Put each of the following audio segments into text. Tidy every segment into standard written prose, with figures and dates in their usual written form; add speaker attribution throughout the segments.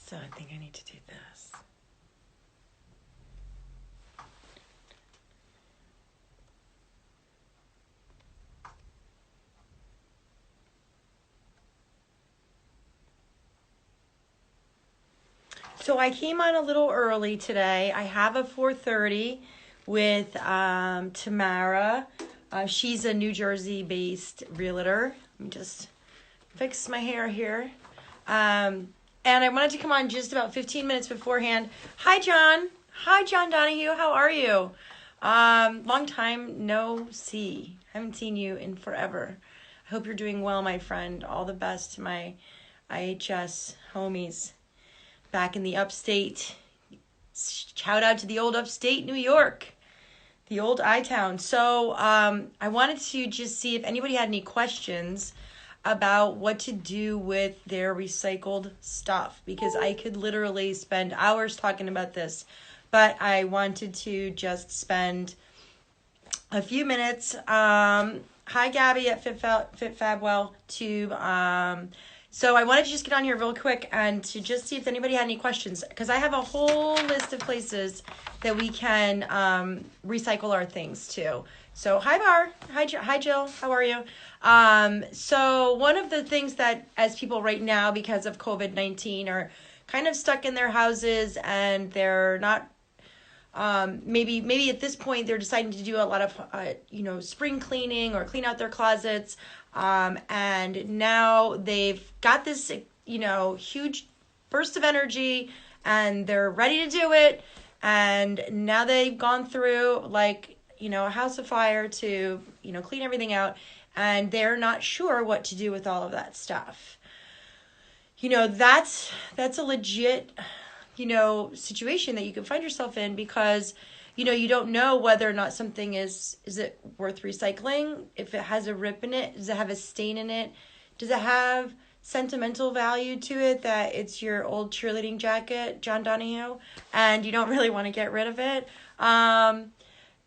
Speaker 1: So I think I need to do this. So I came on a little early today. I have a 4:30 with Tamara. She's a New Jersey-based realtor. Let me just fix my hair here. And I wanted to come on just about 15 minutes beforehand. Hi, John. Hi, John Donahue. How are you? Long time no see. Haven't seen you in forever. I hope you're doing well, my friend. All the best to my IHS homies back in the upstate. Shout out to the old upstate New York, the old I-town. So I wanted to just see if anybody had any questions about what to do with their recycled stuff, because I could literally spend hours talking about this, but I wanted to just spend a few minutes. Hi, Gabby at FitFabWell Tube. So I wanted to just get on here real quick and to just see if anybody had any questions, because I have a whole list of places that we can recycle our things to. So hi, Bar. Hi, Jill. How are you? So one of the things that, as people right now, because of COVID-19, are kind of stuck in their houses and they're not, maybe at this point they're deciding to do a lot of, spring cleaning or clean out their closets. And now they've got this, huge burst of energy and they're ready to do it. And now they've gone through a house of fire to, clean everything out, and they're not sure what to do with all of that stuff. That's a legit, situation that you can find yourself in, because, you don't know whether or not something is it worth recycling? If it has a rip in it, does it have a stain in it? Does it have sentimental value to it, that it's your old cheerleading jacket, John Donahue, and you don't really want to get rid of it?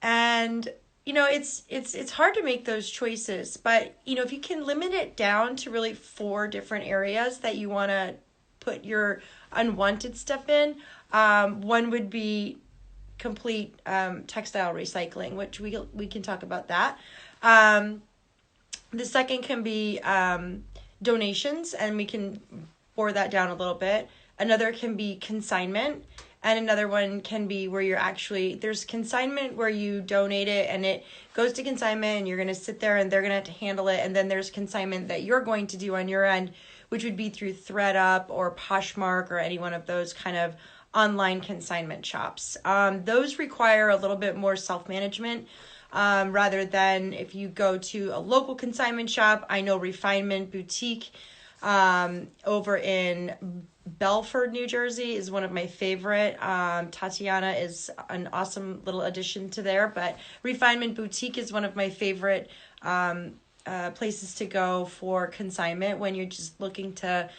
Speaker 1: And it's hard to make those choices, but if you can limit it down to really 4 different areas that you want to put your unwanted stuff in, one would be complete textile recycling, which we can talk about that. The second can be donations, and we can bore that down a little bit. Another can be consignment, and another one can be where there's consignment where you donate it and it goes to consignment and you're going to sit there and they're going to have to handle it. And then there's consignment that you're going to do on your end, which would be through ThreadUp or Poshmark or any one of those kind of online consignment shops. Those require a little bit more self-management, rather than if you go to a local consignment shop. I know Refinement Boutique over in Belford, New Jersey is one of my favorite. Tatiana is an awesome little addition to there, but Refinement Boutique is one of my favorite places to go for consignment when you're just looking to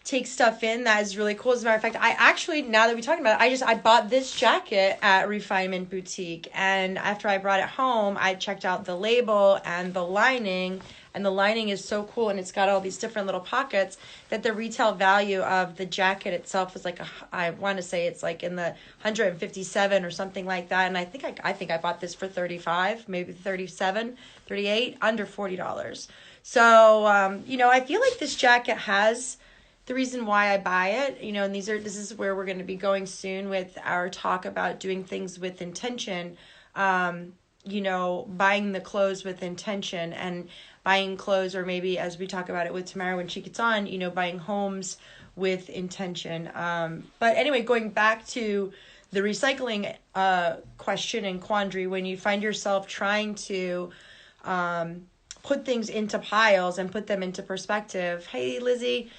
Speaker 1: take stuff in. That is really cool. As a matter of fact, I actually, now that we're talking about it, I bought this jacket at Refinement Boutique, and after I brought it home, I checked out the label and the lining, and the lining is so cool, and it's got all these different little pockets, that the retail value of the jacket itself is I want to say it's like in the 157 or something like that, and I think I bought this for 35, maybe 37, 38, under $40. So I feel like this jacket has the reason why I buy it, and this is where we're going to be going soon with our talk about doing things with intention, buying the clothes with intention, and buying clothes, or maybe as we talk about it with Tamara when she gets on, buying homes with intention. But anyway, going back to the recycling question and quandary, when you find yourself trying to put things into piles and put them into perspective. Hey, Lizzie,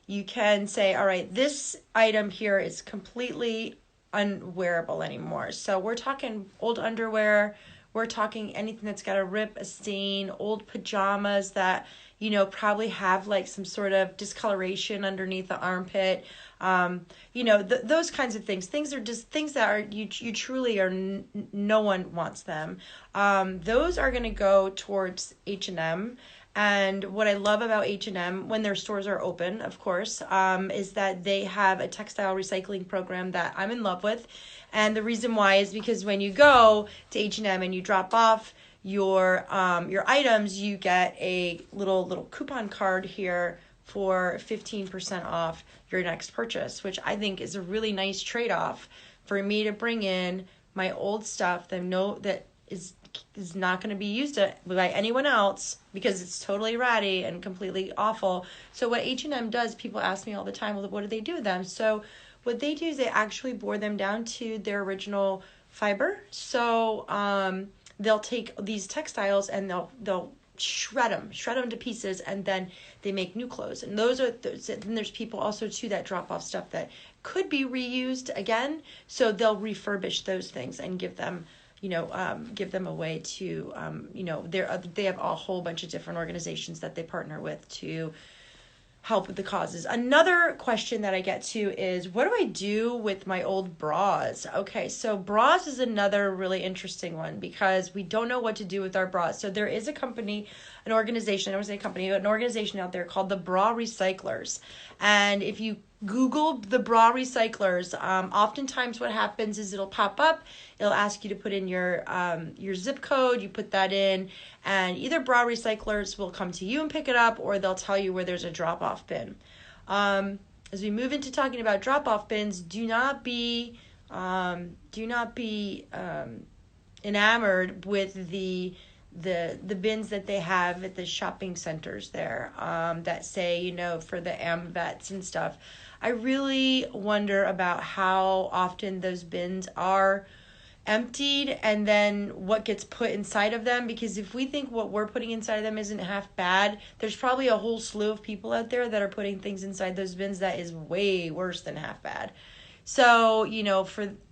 Speaker 1: you can say, all right, this item here is completely unwearable anymore. So we're talking old underwear. We're talking anything that's got a rip, a stain, old pajamas that, probably have like some sort of discoloration underneath the armpit. Those kinds of things. Things are just things that are, you truly are, no one wants them. Those are going to go towards H&M, And what I love about H&M, when their stores are open, of course, is that they have a textile recycling program that I'm in love with. And the reason why is because when you go to H&M and you drop off your items, you get a little coupon card here for 15% off your next purchase, which I think is a really nice trade-off for me to bring in my old stuff that I know that is not going to be used by anyone else because it's totally ratty and completely awful. So what H&M does, people ask me all the time, well, what do they do with them? So what they do is they actually boil them down to their original fiber. So they'll take these textiles and they'll shred them to pieces, and then they make new clothes. And then there's people also too that drop off stuff that could be reused again. So they'll refurbish those things and give them away to, they have a whole bunch of different organizations that they partner with to help with the causes. Another question that I get to is, what do I do with my old bras? Okay, so bras is another really interesting one because we don't know what to do with our bras. So there is an organization out there called the Bra Recyclers. And if you Google the Bra Recyclers, oftentimes what happens is it'll pop up. It'll ask you to put in your zip code. You put that in, and either Bra Recyclers will come to you and pick it up, or they'll tell you where there's a drop-off bin. As we move into talking about drop-off bins, do not be enamored with the bins that they have at the shopping centers there that say, for the AMVETs and stuff. I really wonder about how often those bins are emptied and then what gets put inside of them, because if we think what we're putting inside of them isn't half bad, there's probably a whole slew of people out there that are putting things inside those bins that is way worse than half bad. So,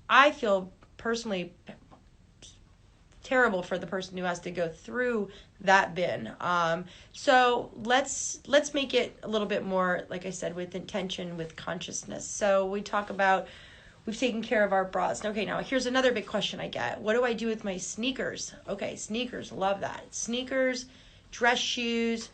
Speaker 1: I feel personally terrible for the person who has to go through that bin. So let's make it a little bit more, like I said, with intention, with consciousness. So we talk about we've taken care of our bras. Okay, now here's another big question I get. What do I do with my sneakers? Okay, sneakers, love that. Sneakers, dress shoes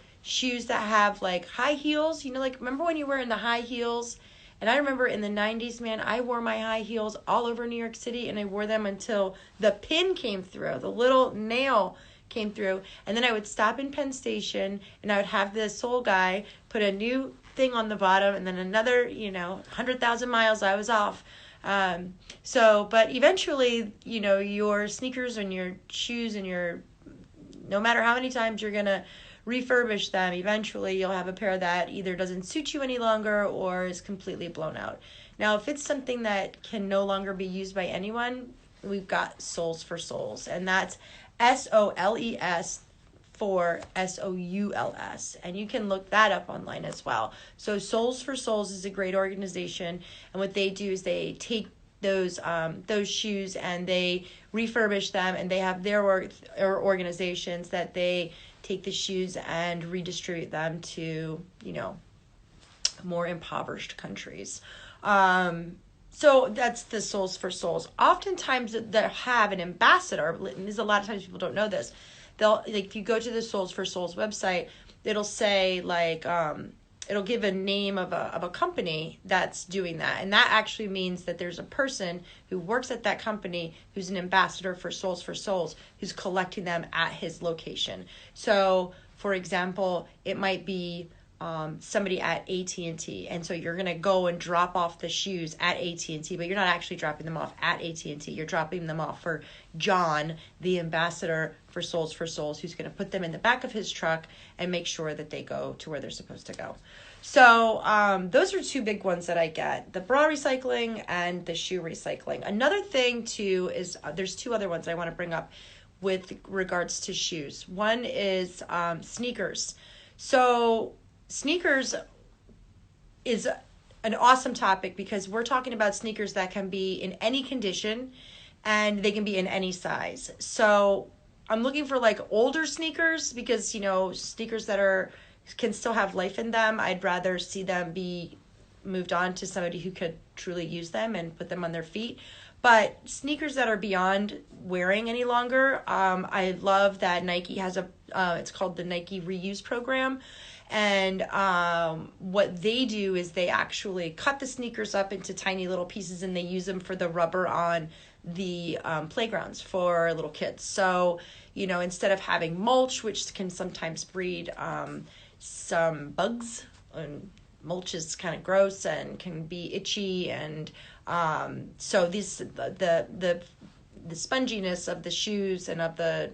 Speaker 1: that have like high heels. Remember when you were in the high heels? And I remember in the 90s, man, I wore my high heels all over New York City, and I wore them until the pin came through, the little nail came through. And then I would stop in Penn Station, and I would have the sole guy put a new thing on the bottom, and then another, 100,000 miles I was off. But eventually, your sneakers and your shoes and no matter how many times you're going to refurbish them, eventually you'll have a pair that either doesn't suit you any longer or is completely blown out. Now, if it's something that can no longer be used by anyone, we've got Soles for Souls, and that's SOLES for SOULS, and you can look that up online as well. So Soles for Souls is a great organization, and what they do is they take those shoes and they refurbish them, and they have their organizations that they take the shoes and redistribute them to, more impoverished countries. So that's the Soles for Souls. Oftentimes they have an ambassador, and there's a lot of times people don't know this. They'll, if you go to the Soles for Souls website, it'll say it'll give a name of a company that's doing that. And that actually means that there's a person who works at that company who's an ambassador for Souls, who's collecting them at his location. So, for example, it might be somebody at AT&T, and so you're going to go and drop off the shoes at AT&T, but you're not actually dropping them off at AT&T. You're dropping them off for John, the ambassador for Soles, who's going to put them in the back of his truck and make sure that they go to where they're supposed to go. So those are two big ones that I get, the bra recycling and the shoe recycling. Another thing too is there's two other ones I want to bring up with regards to shoes. One is sneakers. So sneakers is an awesome topic because we're talking about sneakers that can be in any condition and they can be in any size. So I'm looking for older sneakers because, sneakers that can still have life in them. I'd rather see them be moved on to somebody who could truly use them and put them on their feet. But sneakers that are beyond wearing any longer, I love that Nike has it's called the Nike Reuse Program. And what they do is they actually cut the sneakers up into tiny little pieces, and they use them for the rubber on the playgrounds for little kids. So, instead of having mulch, which can sometimes breed some bugs, and mulch is kind of gross and can be itchy, and so the sponginess of the shoes and of the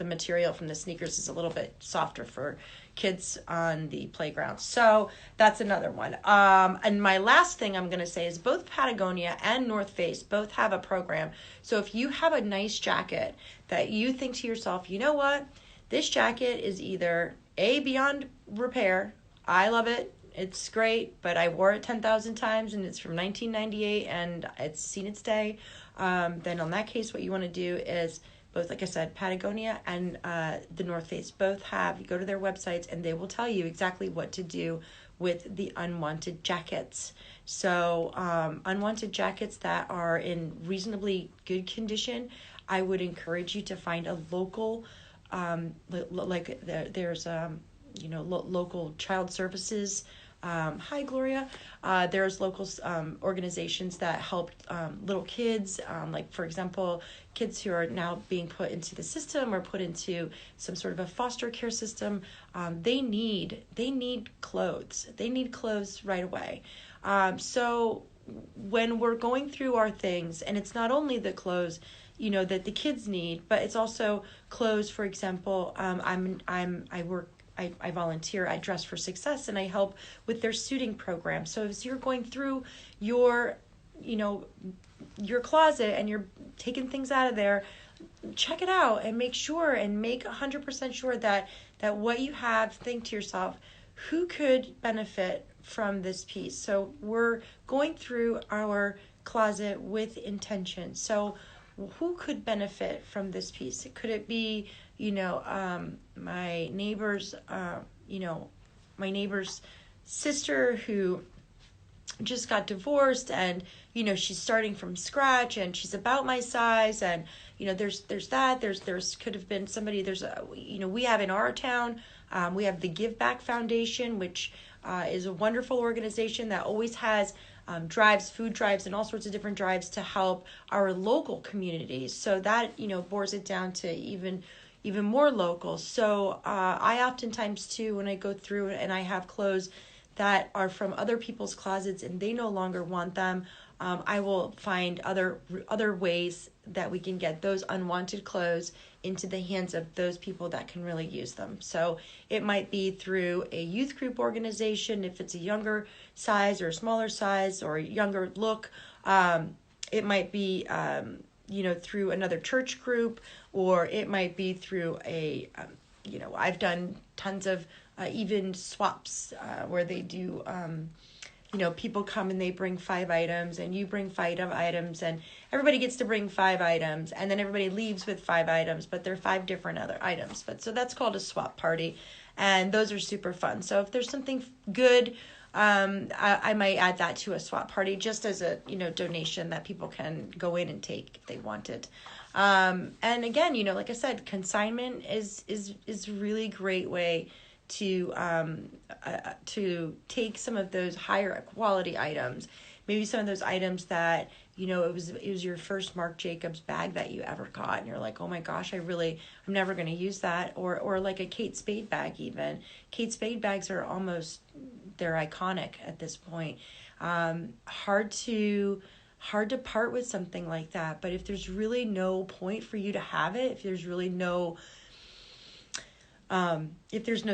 Speaker 1: material from the sneakers is a little bit softer for kids on the playground. So that's another one. And my last thing I'm going to say is both Patagonia and North Face both have a program. So if you have a nice jacket that you think to yourself, you know what, this jacket is either beyond repair, I love it, it's great, but I wore it 10,000 times and it's from 1998 and it's seen its day, then in that case, what you want to do is both, like I said, Patagonia and the North Face both you go to their websites and they will tell you exactly what to do with the unwanted jackets. So unwanted jackets that are in reasonably good condition, I would encourage you to find a local, there's local child services. Hi, Gloria. There's local organizations that help little kids, like, for example, kids who are now being put into the system or put into some sort of a foster care system. They need clothes. They need clothes right away. So when we're going through our things, and it's not only the clothes that the kids need, but it's also clothes. For example, I volunteer at Dress for Success, and I help with their suiting program. So as you're going through your closet and you're taking things out of there, check it out and make sure and make 100% sure that what you have, think to yourself, who could benefit from this piece? So we're going through our closet with intention. So who could benefit from this piece? Could it be, my neighbor's sister who just got divorced, and she's starting from scratch, and she's about my size, and there's could have been somebody. We have in our town, we have the Give Back Foundation, which is a wonderful organization that always has food drives, and all sorts of different drives to help our local communities. So that, bores it down to even more local. So I oftentimes too, when I go through and I have clothes that are from other people's closets and they no longer want them, I will find other ways that we can get those unwanted clothes into the hands of those people that can really use them. So it might be through a youth group organization, if it's a younger size or a smaller size or a younger look. It might be through another church group, or it might be through I've done tons of even swaps where they do, people come and they bring 5 items and you bring 5 items, and everybody gets to bring 5 items, and then everybody leaves with 5 items, but they're 5 different other items. So that's called a swap party, and those are super fun. So if there's something good, I might add that to a swap party just as a donation that people can go in and take if they want it. And again, like I said, consignment is a really great way to take some of those higher quality items, maybe some of those items that it was your first Marc Jacobs bag that you ever got, and you're like, oh my gosh, I'm never going to use that, or like a Kate Spade bag. Even Kate Spade bags they're iconic at this point. Hard to part with something like that, but if there's really no point for you to have it, if there's really no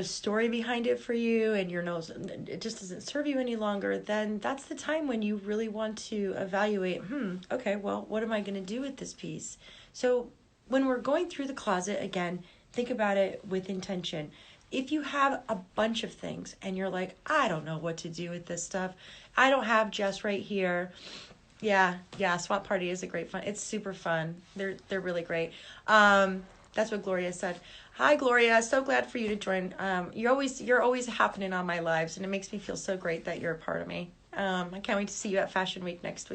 Speaker 1: story behind it for you, and it just doesn't serve you any longer, then that's the time when you really want to evaluate, okay, well, what am I going to do with this piece? So when we're going through the closet, again, think about it with intention. If you have a bunch of things and you're like, I don't know what to do with this stuff, I don't have Jess right here. Yeah, swap party is a great fun. It's super fun. They're really great. That's what Gloria said. Hi, Gloria. So glad for you to join. You're always happening on my lives, and it makes me feel so great that you're a part of me. I can't wait to see you at Fashion Week next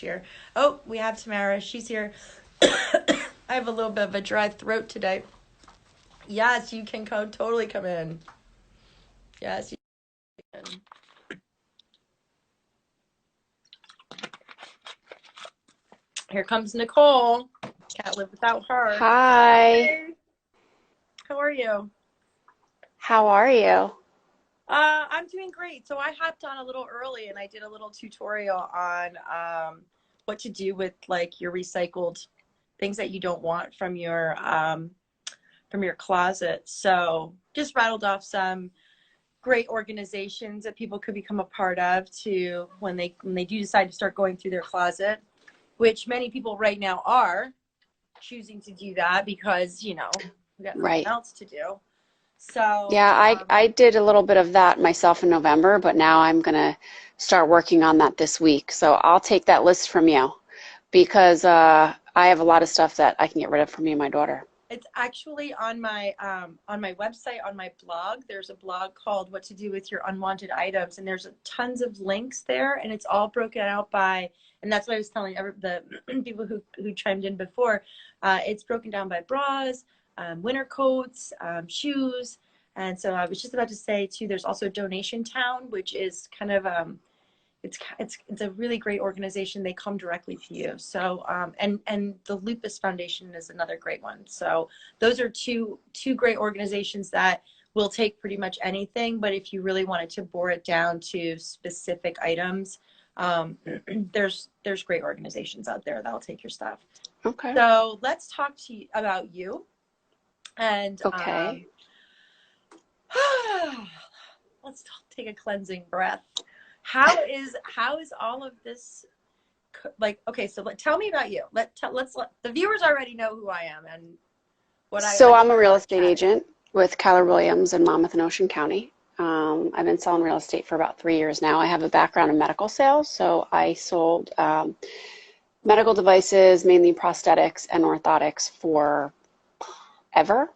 Speaker 1: year. Oh, we have Tamara. She's here. I have a little bit of a dry throat today. Yes, you can totally come in. Yes, you can. Here comes Nicole. Can't live without her.
Speaker 2: Hi,
Speaker 1: Hey, how are you?
Speaker 2: how are you?
Speaker 1: I'm doing great. So I hopped on a little early and I did a little tutorial on what to do with like your recycled things that you don't want from your closet. So just rattled off some great organizations that people could become a part of to when they do decide to start going through their closet, which many people right now are choosing to do that because we got nothing
Speaker 2: Right.
Speaker 1: else to do. So
Speaker 2: Yeah, I did a little bit of that myself in November, but now I'm gonna start working on that this week. So I'll take that list from you because I have a lot of stuff that I can get rid of for me and my daughter.
Speaker 1: it's actually on my website, on my blog. There's a blog called What to Do with Your Unwanted Items, and there's tons of links there, and it's all broken out by. And that's what I was telling the people who chimed in before. It's broken down by bras, winter coats, shoes, and so I was just about to say too. There's also Donation Town, which is kind of it's a really great organization. They come directly to you. So and the Lupus Foundation is another great one. So those are two great organizations that will take pretty much anything. But if you really wanted to bore it down to specific items, there's great organizations out there that'll take your stuff.
Speaker 2: Okay.
Speaker 1: So let's talk to you about you and
Speaker 2: Okay.
Speaker 1: let's take a cleansing breath. How is all of this like? Okay, so tell me about you. Let's let the viewers already know who I am and what
Speaker 2: So
Speaker 1: I
Speaker 2: I'm a
Speaker 1: just
Speaker 2: real
Speaker 1: love
Speaker 2: estate
Speaker 1: chatting.
Speaker 2: agent with Keller Williams in Monmouth and Ocean County. I've been selling real estate for about 3 years now. I have a background in medical sales, so I sold medical devices, mainly prosthetics and orthotics for ever.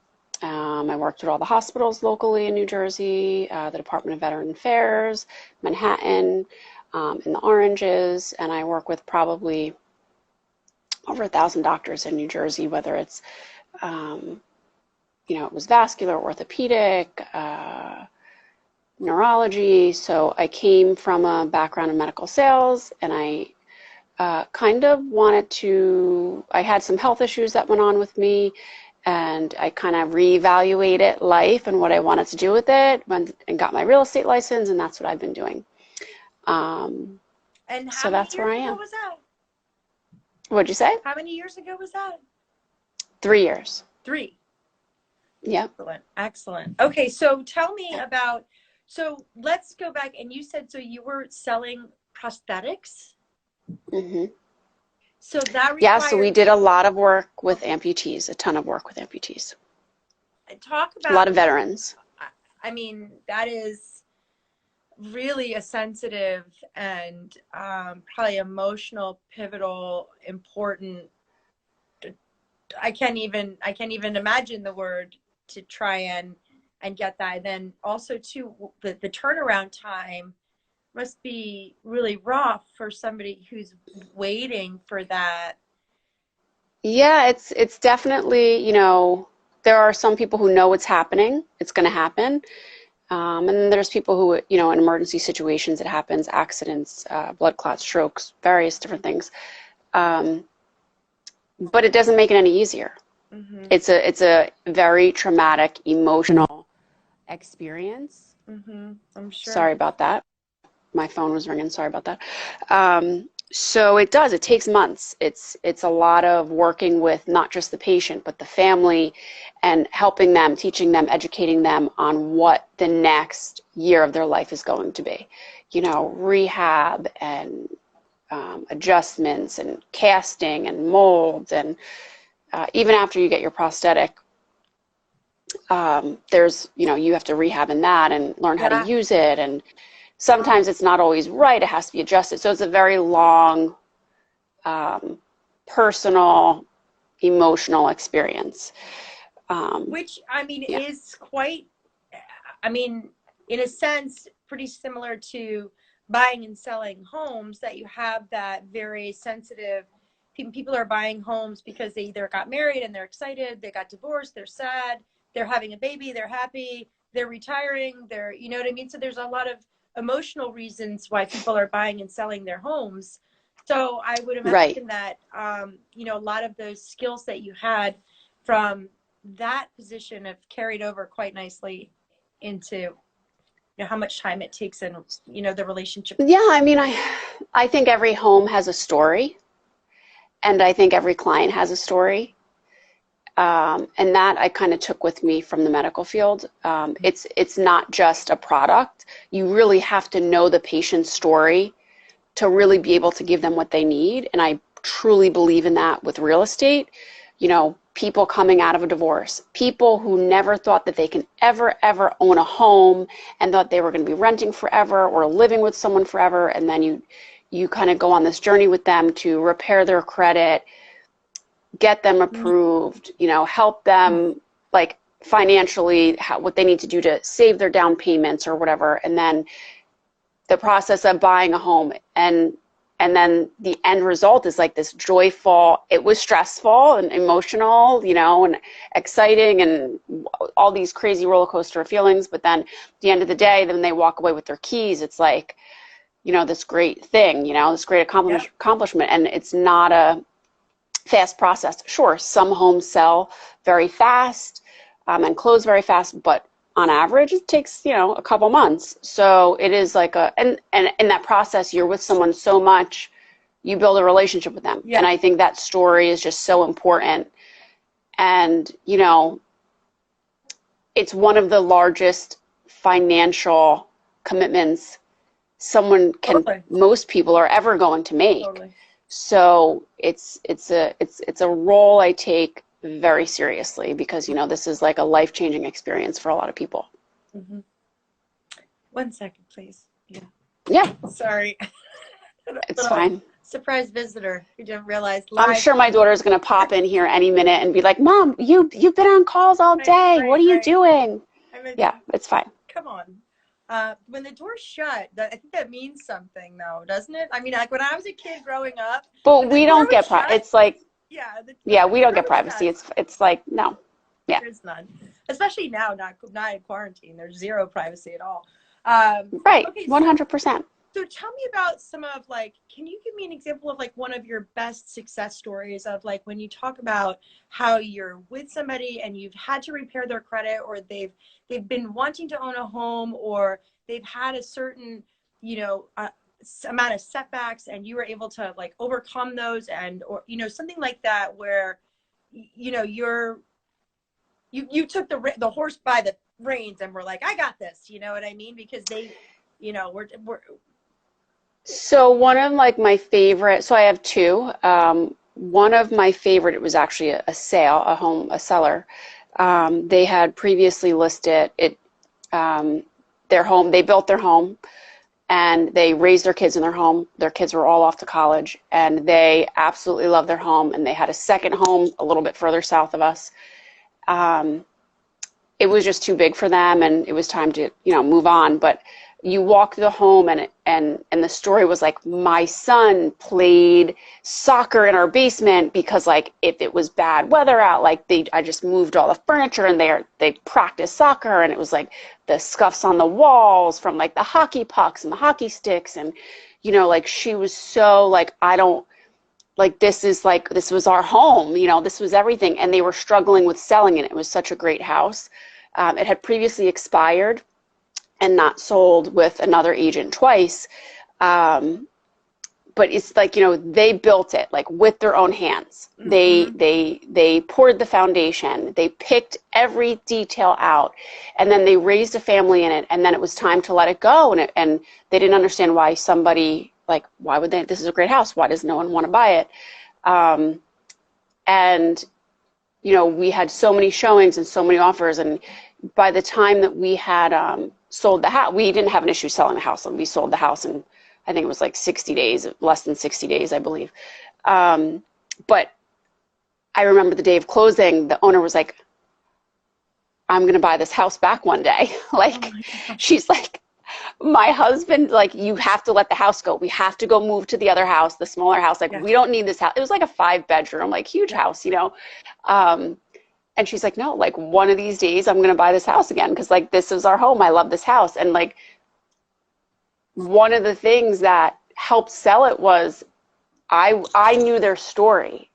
Speaker 2: I worked at all the hospitals locally in New Jersey, the Department of Veteran Affairs, Manhattan, in the Oranges, and I work with probably over 1,000 doctors in New Jersey, whether it's, um, it was vascular, orthopedic, neurology. So I came from a background in medical sales, and I kind of I had some health issues that went on with me, and I kind of reevaluated life and what I wanted to do with it and got my real estate license, and that's what I've been doing. Um,
Speaker 1: And how
Speaker 2: so
Speaker 1: many
Speaker 2: that's where
Speaker 1: years
Speaker 2: I
Speaker 1: ago
Speaker 2: am.
Speaker 1: was that?
Speaker 2: What'd you say?
Speaker 1: How many years ago was that?
Speaker 2: 3 years.
Speaker 1: 3.
Speaker 2: Yep.
Speaker 1: Excellent. Excellent. Okay, so tell me about. So let's go back. And you said so you were selling prosthetics.
Speaker 2: Hmm.
Speaker 1: So that
Speaker 2: Yeah, so we
Speaker 1: required.
Speaker 2: did a lot of work with amputees, a ton of work with amputees,
Speaker 1: Talk
Speaker 2: a lot
Speaker 1: about.
Speaker 2: of veterans.
Speaker 1: I mean, that is really a sensitive and probably emotional, pivotal, important. I can't even imagine the word to try and get that. And then also too, the turnaround time must be really rough for somebody who's waiting for that.
Speaker 2: Yeah, it's definitely, there are some people who know it's happening, it's going to happen. And then there's people who, in emergency situations, it happens, accidents, blood clots, strokes, various different things. Um, but it doesn't make it any easier.
Speaker 1: Mm-hmm.
Speaker 2: It's a very traumatic, emotional experience.
Speaker 1: Mm-hmm. I'm sure.
Speaker 2: Sorry about that. My phone was ringing. Sorry about that. So it does. It takes months. It's a lot of working with not just the patient, but the family and helping them, teaching them, educating them on what the next year of their life is going to be. Rehab and adjustments and casting and molds. And even after you get your prosthetic, you have to rehab in that and learn how to
Speaker 1: Yeah.
Speaker 2: use it. And sometimes it's not always right. It has to be adjusted. So it's a very long, personal, emotional experience.
Speaker 1: Which I mean
Speaker 2: Yeah.
Speaker 1: is quite. I mean, in a sense, pretty similar to buying and selling homes that you have that very sensitive, people are buying homes because they either got married and they're excited, they got divorced, they're sad, they're having a baby, they're happy, they're retiring, they're, you know what I mean? So there's a lot of emotional reasons why people are buying and selling their homes. So I would
Speaker 2: Right.
Speaker 1: imagine that, you know, a lot of those skills that you had from that position have carried over quite nicely into, you know, how much time it takes and, you know, the relationship.
Speaker 2: Yeah, I mean, I think every home has a story, and I think every client has a story. And that I kind of took with me from the medical field. It's not just a product. You really have to know the patient's story to really be able to give them what they need. And I truly believe in that with real estate. You know, people coming out of a divorce, people who never thought that they can ever own a home and thought they were going to be renting forever or living with someone forever. And then you kind of go on this journey with them to repair their credit, get them approved, you know, help them like financially, what they need to do to save their down payments or whatever. And then the process of buying a home, and then the end result is like this joyful, it was stressful and emotional, you know, and exciting and all these crazy roller coaster feelings. But then at the end of the day, then they walk away with their keys. It's like, you know, this great thing, you know, this great accomplishment. And it's not a fast process. Sure, some homes sell very fast and close very fast, but on average, it takes, you know, a couple months. So it is like and in that process, you're with someone so much, you build a relationship with them. Yeah. And I think that story is just so important. And, you know, it's one of the largest financial commitments someone can, most people are ever going to make. Totally. So it's a role I take very seriously because, you know, this is like a life-changing experience for a lot of people.
Speaker 1: Mm-hmm. 1 second, please. Yeah.
Speaker 2: Yeah.
Speaker 1: Sorry.
Speaker 2: It's fine.
Speaker 1: Surprise visitor. You didn't realize.
Speaker 2: I'm sure my daughter's going to pop in here any minute and be like, Mom, you've been on calls all day. What are you doing? Yeah, it's fine.
Speaker 1: Come on. When the door's shut, I think that means something, though, doesn't it? I mean, like when I was a kid growing up.
Speaker 2: But we don't get it's like. Yeah, we don't get privacy. It's like no. Yeah.
Speaker 1: There's none, especially now, not in quarantine. There's zero privacy at all.
Speaker 2: Right. Okay, 100%.
Speaker 1: So tell me about some of like, can you give me an example of like one of your best success stories of like when you talk about how you're with somebody and you've had to repair their credit, or they've been wanting to own a home, or they've had a certain, you know, amount of setbacks and you were able to like overcome those, and or you know, something like that where you know you took the horse by the reins and were like, I got this, you know what I mean? Because they, you know, we're
Speaker 2: so one of like my favorite, so I have two. One of my favorite, it was actually a seller. They had previously listed it, their home, they built their home and they raised their kids in their home. Their kids were all off to college and they absolutely loved their home, and they had a second home a little bit further south of us. It was just too big for them and it was time to, you know, move on. But you walk through the home and the story was like, my son played soccer in our basement because like if it was bad weather out, like I just moved all the furniture and they practiced soccer, and it was like the scuffs on the walls from like the hockey pucks and the hockey sticks, and you know, like she was so like, this was our home, you know, this was everything, and they were struggling with selling it. It was such a great house. It had previously expired and not sold with another agent twice. But it's like, you know, they built it like with their own hands. Mm-hmm. They poured the foundation. They picked every detail out, and then they raised a family in it. And then it was time to let it go. And they didn't understand why somebody, like, why would they, this is a great house. Why does no one want to buy it? And, you know, we had so many showings and so many offers. And by the time that we had, sold the house, we didn't have an issue selling the house. And we sold the house in, I think it was like 60 days, less than 60 days, I believe. But I remember the day of closing, the owner was like, I'm going to buy this house back one day. Like, she's like, my husband, like, you have to let the house go. We have to go move to the other house, the smaller house. Like,
Speaker 1: Yeah.
Speaker 2: we don't need this house. It was like a 5-bedroom, like huge house, you know? Um, and she's like, no, like one of these days I'm going to buy this house again. Cause like, this is our home. I love this house. And like, one of the things that helped sell it was I knew their story.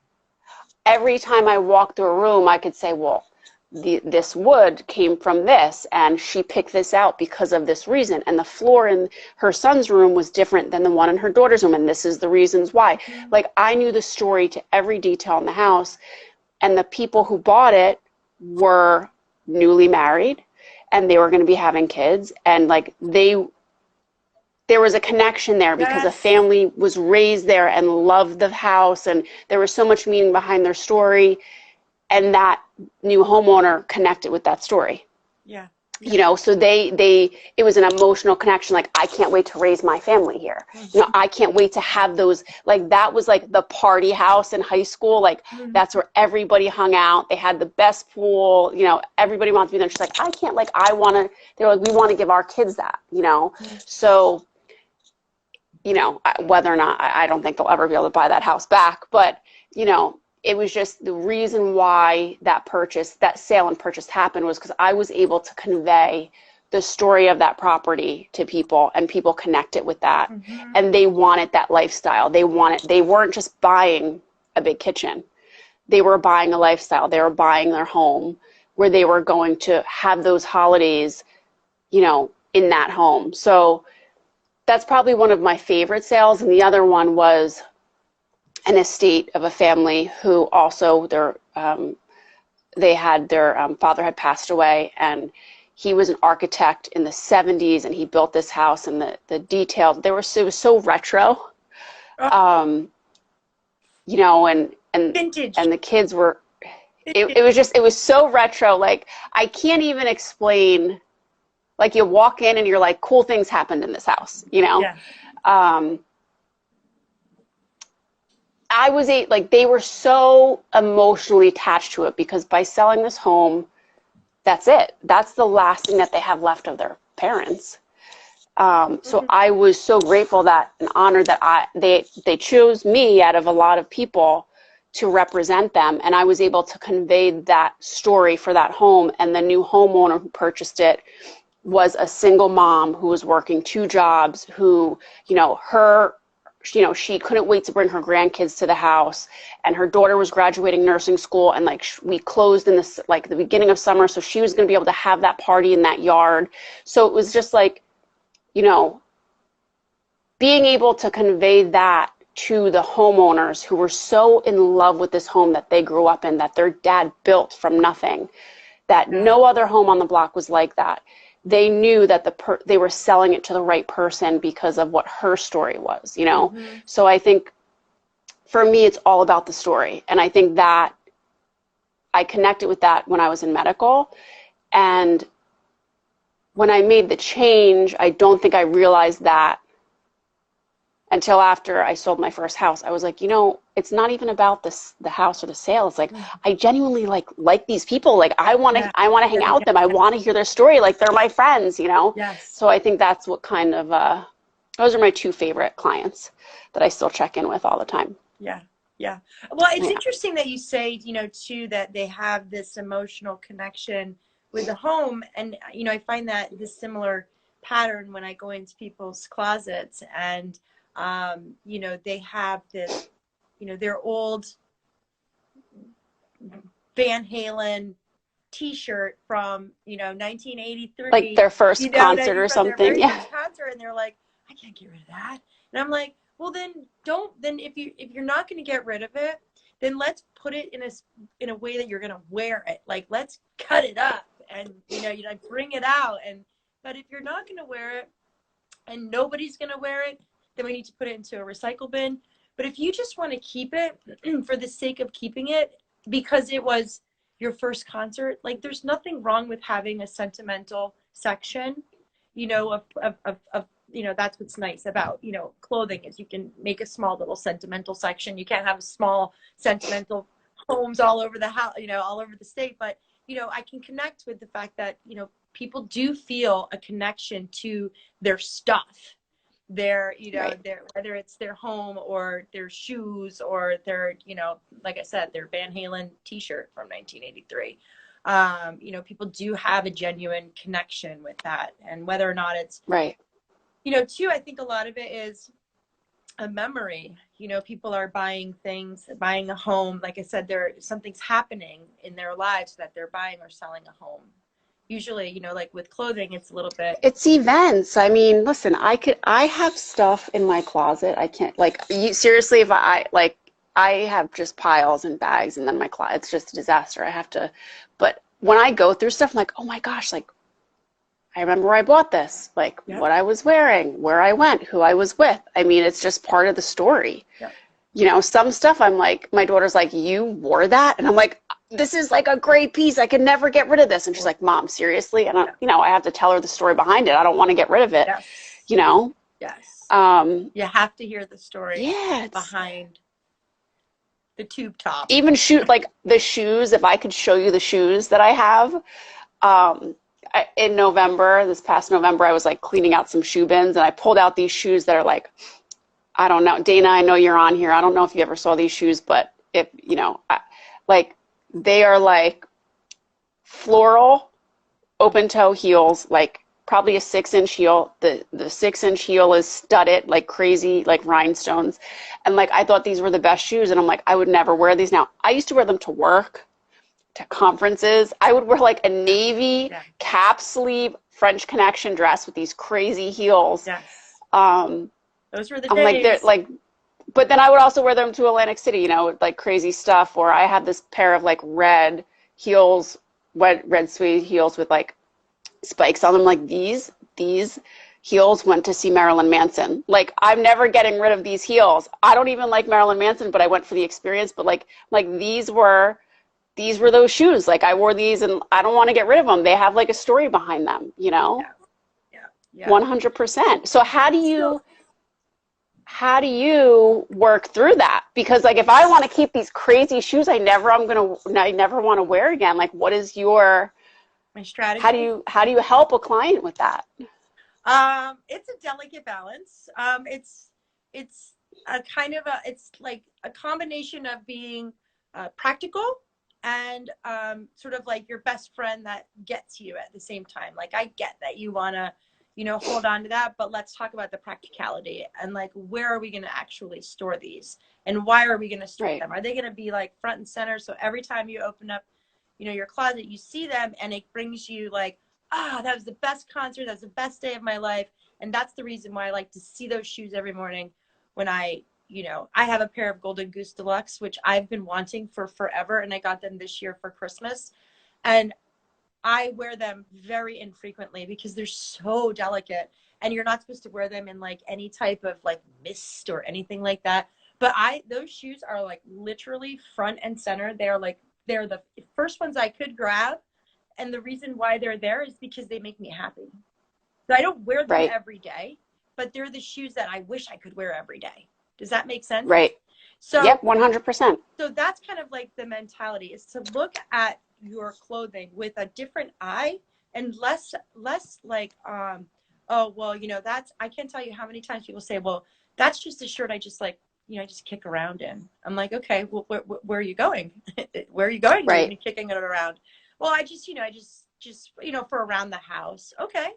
Speaker 2: Every time I walked through a room, I could say, well, this wood came from this, and she picked this out because of this reason. And the floor in her son's room was different than the one in her daughter's room, and this is the reasons why. Like, I knew the story to every detail in the house, and the people who bought it were newly married, and they were going to be having kids, and like there was a connection there because a
Speaker 1: Yes.
Speaker 2: family was raised there and loved the house, and there was so much meaning behind their story, and that new homeowner connected with that story.
Speaker 1: Yeah.
Speaker 2: You know, so it was an emotional connection. Like, I can't wait to raise my family here. You know, I can't wait to have those, like, that was like the party house in high school. Like, that's where everybody hung out. They had the best pool, you know, everybody wanted to be there. She's like, I can't, like, they're like, we want to give our kids that, you know? So, you know, whether or not, I don't think they'll ever be able to buy that house back, but, you know, it was just the reason why that sale and purchase happened was because I was able to convey the story of that property to people, and people connected with that. And they wanted that lifestyle. They weren't just buying a big kitchen. They were buying a lifestyle. They were buying their home where they were going to have those holidays, you know, in that home. So that's probably one of my favorite sales. And the other one was an estate of a family who also their father had passed away, and he was an architect in the 70s, and he built this house, and the details, it was so retro, you know, and
Speaker 1: Vintage.
Speaker 2: and the kids were, it was so retro. Like, I can't even explain. Like, you walk in and you're like, cool things happened in this house, you know?
Speaker 1: Yeah.
Speaker 2: They were so emotionally attached to it because by selling this home, that's it. That's the last thing that they have left of their parents. So I was so grateful and honored that they chose me out of a lot of people to represent them. And I was able to convey that story for that home. And the new homeowner who purchased it was a single mom who was working 2 jobs, who, you know, she couldn't wait to bring her grandkids to the house, and her daughter was graduating nursing school, and like we closed in the beginning of summer, so she was going to be able to have that party in that yard. So it was just like, you know, being able to convey that to the homeowners who were so in love with this home that they grew up in, that their dad built from nothing, that no other home on the block was like that. They knew that they were selling it to the right person because of what her story was, you know? So I think for me, it's all about the story. And I think that I connected with that when I was in medical. And when I made the change, I don't think I realized that until after I sold my first house. I was like, you know, it's not even about the house or the sale. It's like, I genuinely like these people. Like, I want to hang out with them. I want to hear their story. Like, they're my friends, you know?
Speaker 1: Yes.
Speaker 2: So I think that's what kind of, those are my 2 favorite clients that I still check in with all the time.
Speaker 1: Yeah. Yeah. Well, it's interesting that you say, you know, too, that they have this emotional connection with the home. And, you know, I find that this similar pattern when I go into people's closets, and, you know, they have this, you know, their old Van Halen T-shirt from, you know, 1983,
Speaker 2: like their first concert or something.
Speaker 1: Their first concert, and they're like, I can't get rid of that. And I'm like, well, then if you're not going to get rid of it, then let's put it in a way that you're going to wear it. Like, let's cut it up and, you know, bring it out. But if you're not going to wear it and nobody's going to wear it, then we need to put it into a recycle bin. But if you just want to keep it for the sake of keeping it, because it was your first concert, like, there's nothing wrong with having a sentimental section, you know, of you know, that's what's nice about, you know, clothing, is you can make a small little sentimental section. You can't have small sentimental homes all over the house, you know, all over the state, but I can connect with the fact that, people do feel a connection to their stuff,
Speaker 2: Right.
Speaker 1: whether it's their home or their shoes or their, like I said, their Van Halen t-shirt from 1983. People do have a genuine connection with that. And whether or not it's,
Speaker 2: Right.
Speaker 1: too, I think a lot of it is a memory. People are buying things, buying a home. Like I said, something's happening in their lives that they're buying or selling a home. Usually, like with clothing, it's a little bit.
Speaker 2: It's events. I mean, listen, I have stuff in my closet. I can't, like, you, seriously, if I have just piles and bags, and then my closet, it's just a disaster. I have to, but when I go through stuff, I'm like, oh my gosh, like, I remember where I bought this, like
Speaker 1: Yep.
Speaker 2: what I was wearing, where I went, who I was with. I mean, it's just part of the story.
Speaker 1: Yep.
Speaker 2: Some stuff I'm like, my daughter's like, you wore that? And I'm like, this is like a great piece. I can never get rid of this. And she's like, Mom, seriously? And I have to tell her the story behind it. I don't want to get rid of it.
Speaker 1: Yes.
Speaker 2: You know?
Speaker 1: Yes.
Speaker 2: Um,
Speaker 1: You have to hear the story
Speaker 2: yeah,
Speaker 1: behind the tube top.
Speaker 2: even like the shoes, if I could show you the shoes that I have, in November, this past November, I was like cleaning out some shoe bins, and I pulled out these shoes that are like, I don't know, Dana, I know you're on here. I don't know if you ever saw these shoes, but if, like they are like floral open toe heels, like probably a 6-inch heel. The 6-inch heel is studded like crazy, like rhinestones. And like, I thought these were the best shoes. And I'm like, I would never wear these now. I used to wear them to work, to conferences. I would wear like a navy cap sleeve French Connection dress with these crazy heels.
Speaker 1: Yes. Those were the
Speaker 2: I'm
Speaker 1: days.
Speaker 2: like, they're like, but then I would also wear them to Atlantic City, with like crazy stuff. Or I had this pair of like red heels, red suede heels with like spikes on them. Like these heels went to see Marilyn Manson. Like, I'm never getting rid of these heels. I don't even like Marilyn Manson, but I went for the experience. But like these were those shoes. Like, I wore these and I don't want to get rid of them. They have like a story behind them,
Speaker 1: Yeah.
Speaker 2: 100%. So how do you work through that? Because like, if I want to keep these crazy shoes I never want to wear again, like, what is
Speaker 1: my strategy?
Speaker 2: How do you help a client with that?
Speaker 1: It's a delicate balance. It's a kind of it's like a combination of being practical and sort of like your best friend that gets you at the same time. Like, I get that you want to, hold on to that, but let's talk about the practicality and like, where are we going to actually store these, and why are we going to store them? Are they going to be like front and center, so every time you open up, your closet, you see them and it brings you like, that was the best concert, that was the best day of my life? And that's the reason why I like to see those shoes every morning when I have a pair of Golden Goose Deluxe, which I've been wanting for forever, and I got them this year for Christmas. And I wear them very infrequently because they're so delicate, and you're not supposed to wear them in like any type of like mist or anything like that. But those shoes are like literally front and center. They're the first ones I could grab. And the reason why they're there is because they make me happy. So I don't wear them every day, but they're the shoes that I wish I could wear every day. Does that make sense?
Speaker 2: Right.
Speaker 1: So,
Speaker 2: yep, 100%.
Speaker 1: So that's kind of like the mentality, is to look at your clothing with a different eye, and less like, oh, well, I can't tell you how many times people say, well, that's just a shirt I just like, I just kick around in. I'm like, okay, well, where are you going? Where are you going?
Speaker 2: Right.
Speaker 1: You're gonna be kicking it around. Well, I just for around the house. Okay,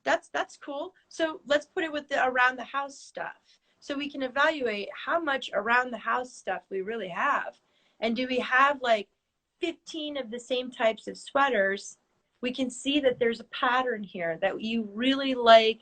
Speaker 1: that's cool. So let's put it with the around the house stuff, so we can evaluate how much around the house stuff we really have. And do we have like 15 of the same types of sweaters? We can see that there's a pattern here, that you really like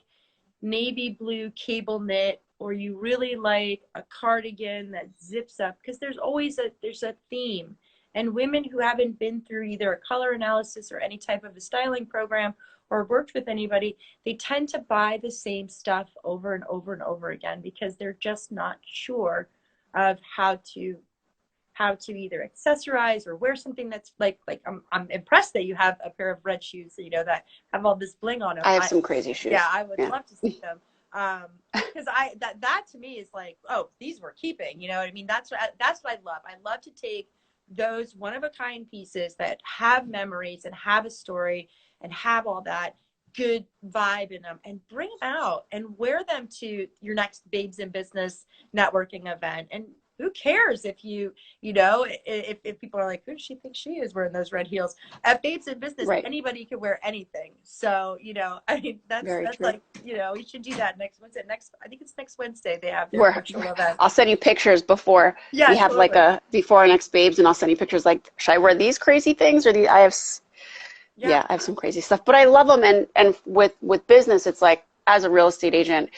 Speaker 1: navy blue cable knit, or you really like a cardigan that zips up, because there's a theme. And women who haven't been through either a color analysis or any type of a styling program or worked with anybody, they tend to buy the same stuff over and over and over again, because they're just not sure of how to either accessorize or wear something that's like I'm impressed that you have a pair of red shoes, that have all this bling on them.
Speaker 2: I have some crazy shoes.
Speaker 1: Yeah, I would love to see them. Because that to me is like, oh, these we're keeping. You know what I mean? That's what I love. I love to take those one-of-a-kind pieces that have memories and have a story and have all that good vibe in them, and bring them out and wear them to your next Babes in Business networking event. And who cares if if people are like, who does she think she is wearing those red heels? At Babes in Business,
Speaker 2: Right.
Speaker 1: anybody can wear anything. So, I mean, that's
Speaker 2: Very true.
Speaker 1: like, we should do that next Wednesday. I think it's next Wednesday they have their
Speaker 2: Where
Speaker 1: virtual event.
Speaker 2: I'll send you pictures before
Speaker 1: Yeah,
Speaker 2: we have
Speaker 1: totally.
Speaker 2: like a before our next Babes, and I'll send you pictures like, should I wear these crazy things or these? Yeah, I have some crazy stuff, but I love them. And with business, it's like, as a real estate agent,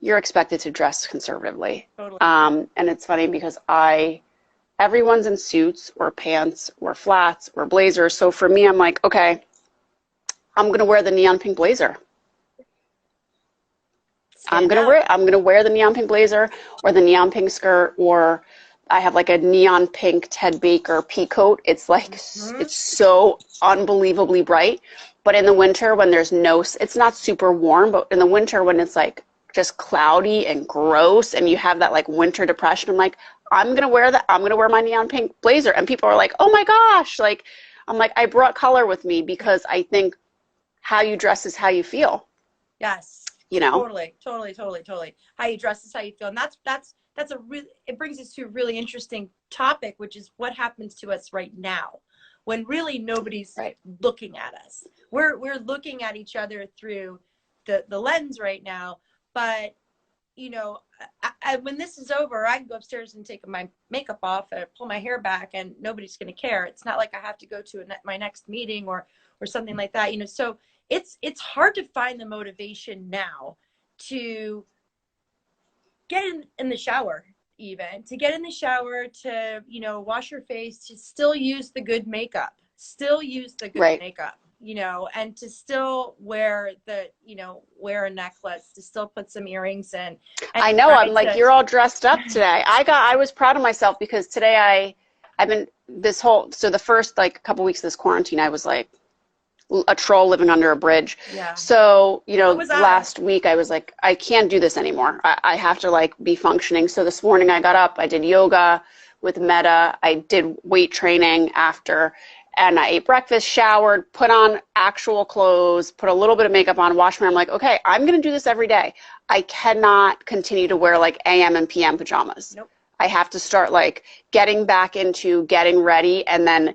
Speaker 2: you're expected to dress conservatively.
Speaker 1: Totally.
Speaker 2: And it's funny because everyone's in suits or pants or flats or blazers. So for me, I'm like, okay, I'm going to wear the neon pink blazer. I'm going to wear the neon pink blazer or the neon pink skirt, or I have like a neon pink Ted Baker pea coat. It's like, it's so unbelievably bright. But in the winter when it's not super warm, but in the winter when it's like just cloudy and gross and you have that like winter depression, I'm like, I'm going to wear that. I'm going to wear my neon pink blazer. And people are like, oh my gosh. Like, I'm like, I brought color with me because I think how you dress is how you feel.
Speaker 1: Yes. Totally. How you dress is how you feel. And it brings us to a really interesting topic, which is what happens to us right now when really nobody's looking at us. We're looking at each other through the lens right now. But, when this is over, I can go upstairs and take my makeup off and pull my hair back and nobody's going to care. It's not like I have to go to my next meeting or something like that, so it's hard to find the motivation now to get in the shower, even to get in the shower, to, wash your face, to still use the good makeup, makeup, and to still wear wear a necklace, to still put some earrings in.
Speaker 2: I know. I'm like, you're all dressed up today. I was proud of myself because today I've been so the first like couple weeks of this quarantine, I was like a troll living under a bridge.
Speaker 1: Yeah.
Speaker 2: So, last week I was like, I can't do this anymore. I have to like be functioning. So this morning I got up, I did yoga with Meta. I did weight training after, and I ate breakfast, showered, put on actual clothes, put a little bit of makeup on, washed my hair. I'm like, okay, I'm going to do this every day. I cannot continue to wear like AM and PM pajamas.
Speaker 1: Nope.
Speaker 2: I have to start like getting back into getting ready, and then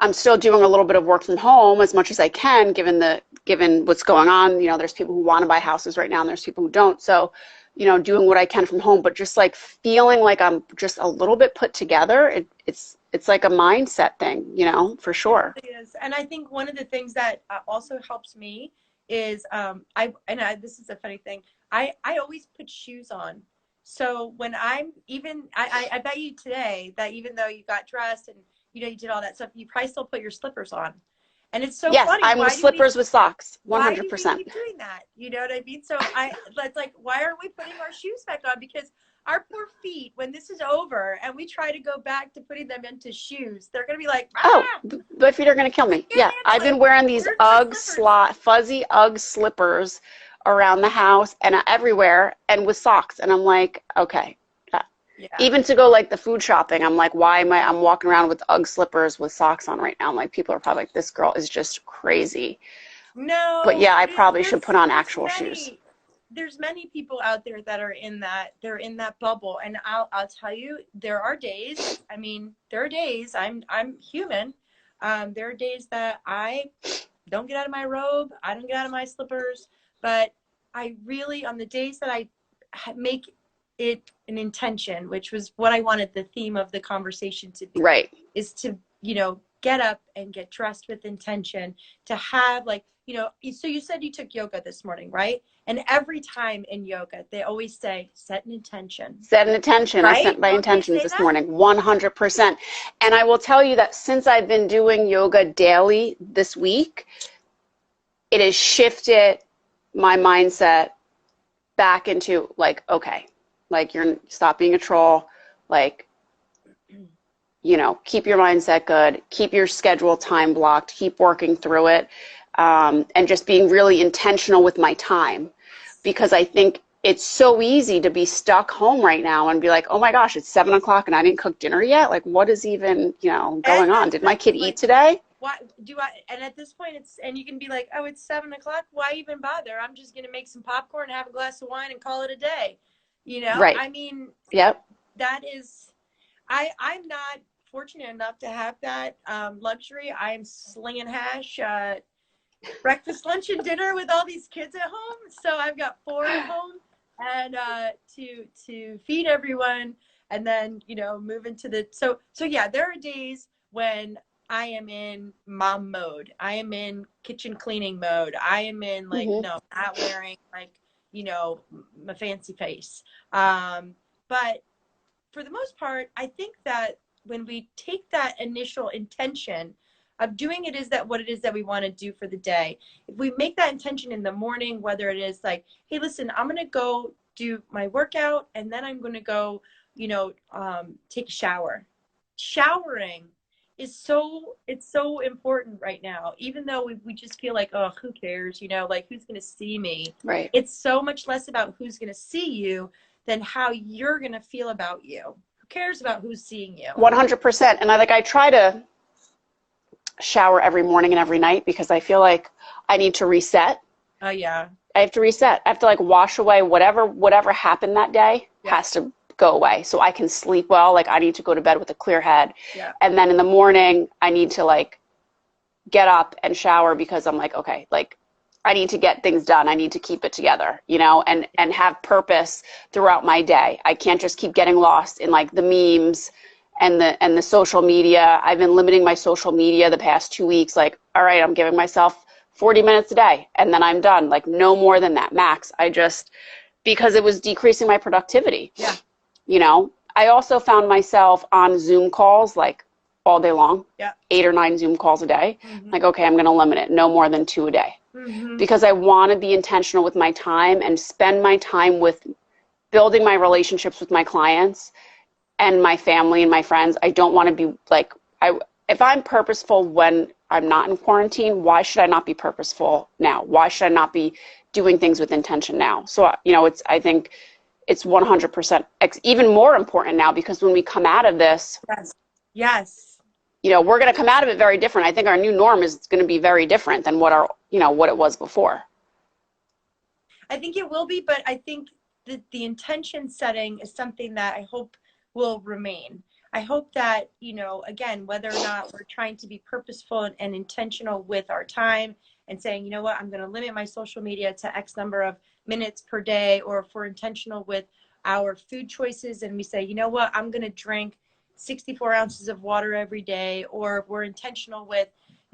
Speaker 2: I'm still doing a little bit of work from home as much as I can, given what's going on. There's people who want to buy houses right now and there's people who don't. So, doing what I can from home, but just like feeling like I'm just a little bit put together. It's like a mindset thing, for sure.
Speaker 1: It is. And I think one of the things that also helps me is, this is a funny thing. I always put shoes on. So when I bet you today that even though you got dressed and you did all that stuff, you probably still put your slippers on. And it's so funny.
Speaker 2: I'm with slippers with socks, 100%.
Speaker 1: Why do we keep doing that? You know what I mean? So it's like, why aren't we putting our shoes back on? Because our poor feet, when this is over and we try to go back to putting them into shoes, they're going to be like,
Speaker 2: oh, my feet are going to kill me. Yeah, I've been wearing these fuzzy Ugg slippers around the house and everywhere, and with socks. And I'm like, okay. Yeah. Even to go like the food shopping, I'm like, I'm walking around with Ugg slippers with socks on right now. I'm like, people are probably like, this girl is just crazy.
Speaker 1: No.
Speaker 2: But yeah, I probably should put on actual shoes.
Speaker 1: There's many people out there that are they're in that bubble. And I'll tell you, there are days, I'm human. There are days that I don't get out of my robe. I don't get out of my slippers, but I really, on the days that I make it an intention, which was what I wanted the theme of the conversation to be, is to, get up and get dressed with intention, to have like, so you said you took yoga this morning, right? And every time in yoga, they always say, set an intention. Set an intention.
Speaker 2: Right? I set my intentions this morning, 100%. And I will tell you that since I've been doing yoga daily this week, it has shifted my mindset back into like, okay, like stop being a troll, like, keep your mindset good, keep your schedule time blocked, keep working through it, and just being really intentional with my time. Because I think it's so easy to be stuck home right now and be like, oh my gosh, it's 7 o'clock and I didn't cook dinner yet. Like, what is even, going
Speaker 1: And
Speaker 2: on?
Speaker 1: that's
Speaker 2: Did
Speaker 1: the
Speaker 2: my kid
Speaker 1: thing,
Speaker 2: eat
Speaker 1: like,
Speaker 2: today?
Speaker 1: why do I, and at this point and you can be like, oh, it's 7 o'clock. Why even bother? I'm just going to make some popcorn, have a glass of wine and call it a day.
Speaker 2: Right.
Speaker 1: I mean,
Speaker 2: Yep.
Speaker 1: that is, I'm not fortunate enough to have that luxury. I am slinging hash, breakfast, lunch, and dinner with all these kids at home. So I've got four at home, and to feed everyone, and then move into the so yeah. There are days when I am in mom mode. I am in kitchen cleaning mode. I am in like
Speaker 2: Hmm.
Speaker 1: no, not wearing like my fancy face. But for the most part, I think that when we take that initial intention of doing it is that what it is that we want to do for the day. If we make that intention in the morning, whether it is like, hey, listen, I'm going to go do my workout and then I'm going to go, take a shower. Showering is it's so important right now, even though we just feel like, oh, who cares, like who's going to see me.
Speaker 2: Right.
Speaker 1: It's so much less about who's going to see you than how you're going to feel about you. Who cares about who's seeing you?
Speaker 2: 100%. And I try to shower every morning and every night because I feel like I need to reset.
Speaker 1: Oh yeah.
Speaker 2: I have to reset. I have to like wash away whatever happened that day
Speaker 1: Yeah.
Speaker 2: has to go away so I can sleep well. Like I need to go to bed with a clear head.
Speaker 1: Yeah.
Speaker 2: And then in the morning I need to like get up and shower because I'm like, okay, like I need to get things done. I need to keep it together, and have purpose throughout my day. I can't just keep getting lost in like the memes and the social media. I've been limiting my social media the past 2 weeks. Like, all right, I'm giving myself 40 minutes a day and then I'm done. Like no more than that max. Because it was decreasing my productivity.
Speaker 1: Yeah.
Speaker 2: I also found myself on Zoom calls like all day long.
Speaker 1: Yeah.
Speaker 2: 8 or 9 Zoom calls a day.
Speaker 1: Mm-hmm.
Speaker 2: Like, okay, I'm going to limit it. No more than 2 a day.
Speaker 1: Mm-hmm.
Speaker 2: Because I want to be intentional with my time and spend my time with building my relationships with my clients and my family and my friends. I don't want to be like, if I'm purposeful when I'm not in quarantine, why should I not be purposeful now? Why should I not be doing things with intention now? So, I think it's 100% even more important now because when we come out of this,
Speaker 1: Yes. Yes.
Speaker 2: we're going to come out of it very different. I think our new norm is going to be very different than what what it was before.
Speaker 1: I think it will be, but I think the intention setting is something that I hope will remain. I hope that, again, whether or not we're trying to be purposeful and intentional with our time and saying, you know what, I'm going to limit my social media to X number of minutes per day, or if we're intentional with our food choices and we say, you know what, I'm going to drink 64 ounces of water every day, or if we're intentional with,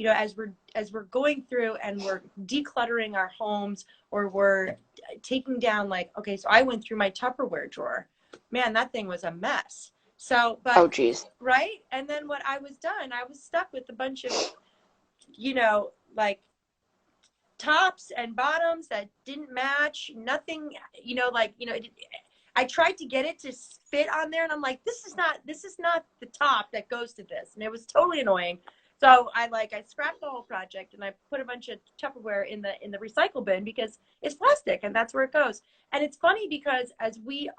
Speaker 1: as we're going through and we're decluttering our homes, or we're taking down, like, okay, so I went through my Tupperware drawer. Man, that thing was a mess. So,
Speaker 2: Oh,
Speaker 1: but,
Speaker 2: geez.
Speaker 1: right? And then what I was done, I was stuck with a bunch of, like tops and bottoms that didn't match, nothing, I tried to get it to fit on there and I'm like, this is not the top that goes to this. And it was totally annoying. So I scrapped the whole project and I put a bunch of Tupperware in the recycle bin because it's plastic and that's where it goes. And it's funny because as we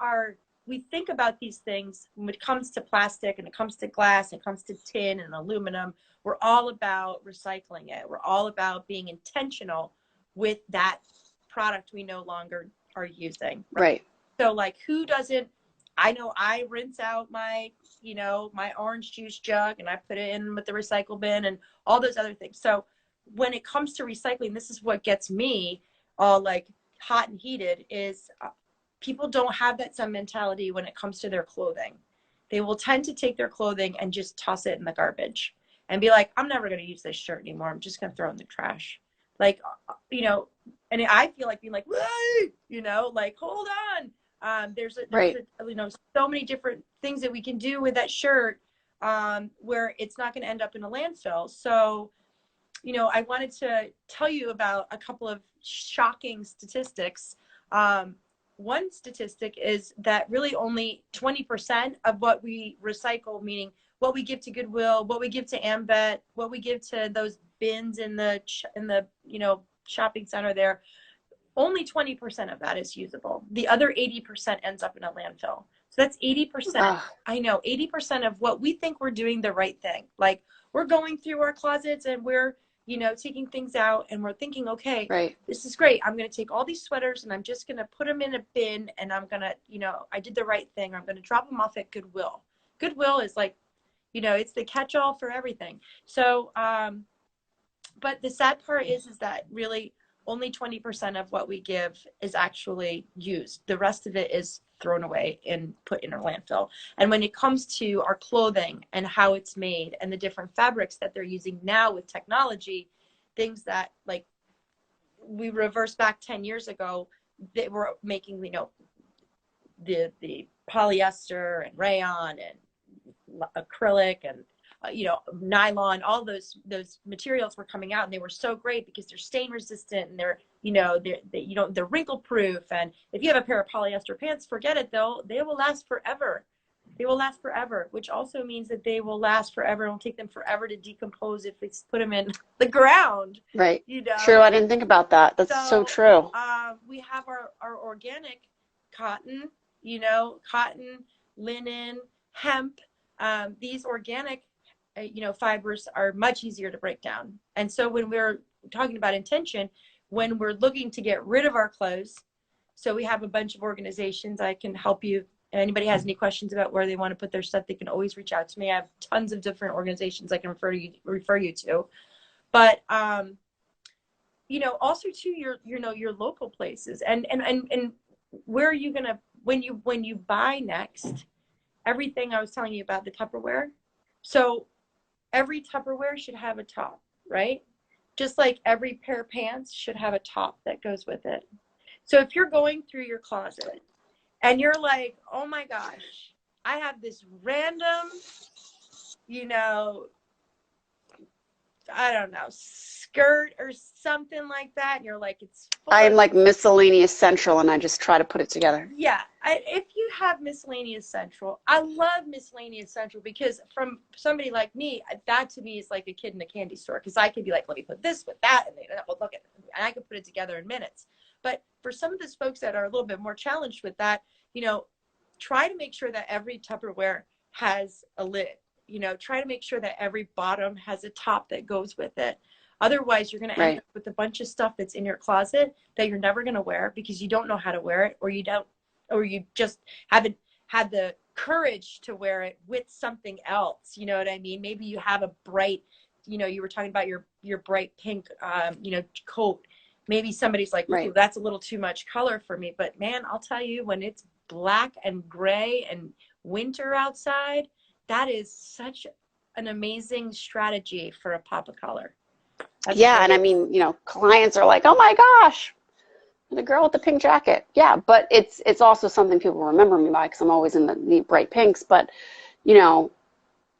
Speaker 1: think about these things when it comes to plastic and it comes to glass and it comes to tin and aluminum, we're all about recycling it. We're all about being intentional with that product we no longer are using.
Speaker 2: Right.
Speaker 1: So like who doesn't, I know I rinse out my, my orange juice jug and I put it in with the recycle bin and all those other things. So when it comes to recycling, this is what gets me all like hot and heated is people don't have that same mentality when it comes to their clothing. They will tend to take their clothing and just toss it in the garbage and be like, I'm never going to use this shirt anymore. I'm just going to throw it in the trash. Like, and I feel like being like, wait, like, hold on. There's
Speaker 2: Right.
Speaker 1: so many different things that we can do with that shirt where it's not going to end up in a landfill. So, I wanted to tell you about a couple of shocking statistics. One statistic is that really only 20% of what we recycle, meaning what we give to Goodwill, what we give to AmVet, what we give to those bins in the shopping center there, only 20% of that is usable. The other 80% ends up in a landfill. So that's 80%.
Speaker 2: Ugh.
Speaker 1: I know, 80% of what we think we're doing the right thing. Like, we're going through our closets and we're, you know, taking things out and we're thinking, okay,
Speaker 2: Right.
Speaker 1: this is great. I'm going to take all these sweaters and I'm just going to put them in a bin and I'm going to, you know, I did the right thing. I'm going to drop them off at Goodwill. Goodwill is like, you know, it's the catch-all for everything. So, but the sad part is that really only 20% of what we give is actually used. The rest of it is thrown away and put in a landfill. And when it comes to our clothing and how it's made and the different fabrics that they're using now with technology, things that, like, we reverse back 10 years ago, they were making, you know, the polyester and rayon and acrylic and you know, nylon, all those materials were coming out and they were so great because they're stain resistant and they're, you know, they're wrinkle proof. And if you have a pair of polyester pants, forget it, they will last forever. They will last forever, which also means that they will last forever. It'll take them forever to decompose if we put them in the ground.
Speaker 2: Right.
Speaker 1: You know?
Speaker 2: True. I didn't think about that. That's so true.
Speaker 1: We have our organic cotton, you know, cotton, linen, hemp. These organic you know, fibers are much easier to break down. And so when we're talking about intention, when we're looking to get rid of our clothes, so we have a bunch of organizations. I can help you. If anybody has any questions about where they want to put their stuff, they can always reach out to me. I have tons of different organizations I can refer you to. But you know, also to your, you know, your local places and where are you gonna, when you buy next, everything I was telling you about the Tupperware. So every Tupperware should have a top, right? Just like every pair of pants should have a top that goes with it. So if you're going through your closet and you're like, oh my gosh, I have this random, you know, I don't know, skirt or something like that, and you're like, it's
Speaker 2: I'm like miscellaneous central and I just try to put it together.
Speaker 1: Yeah, if you have miscellaneous central, I love miscellaneous central because from somebody like me, that to me is like a kid in a candy store because I could be like, let me put this with that, and they will look at it, and I could put it together in minutes. But for some of those folks that are a little bit more challenged with that, you know, try to make sure that every Tupperware has a lid. You know, try to make sure that every bottom has a top that goes with it. Otherwise, you're going to end up with a bunch of stuff that's in your closet that you're never going to wear because you don't know how to wear it, or you just haven't had the courage to wear it with something else. You know what I mean? Maybe you have a bright, you know, you were talking about your bright pink, you know, coat. Maybe somebody's like, ooh, that's a little too much color for me. But man, I'll tell you, when it's black and gray and winter outside, that is such an amazing strategy for a pop of color.
Speaker 2: Yeah, and I mean, you know, clients are like, oh my gosh, the girl with the pink jacket. Yeah, but it's also something people remember me by because I'm always in the bright pinks. But, you know,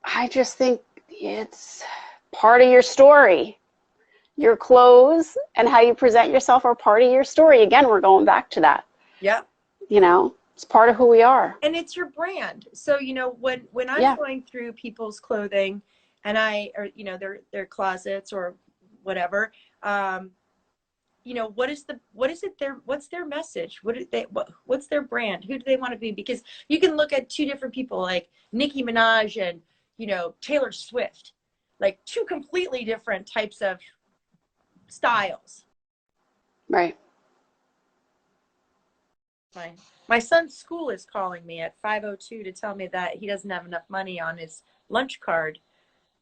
Speaker 2: I just think it's part of your story. Your clothes and how you present yourself are part of your story. Again, we're going back to that.
Speaker 1: Yeah.
Speaker 2: You know, it's part of who we are.
Speaker 1: And it's your brand. So, you know, when I'm going through people's clothing and or, you know, their closets or whatever, you know, what's their message? What's their brand? Who do they want to be? Because you can look at two different people like Nicki Minaj and, you know, Taylor Swift, like two completely different types of styles.
Speaker 2: Right.
Speaker 1: My son's school is calling me at 5:02 to tell me that he doesn't have enough money on his lunch card.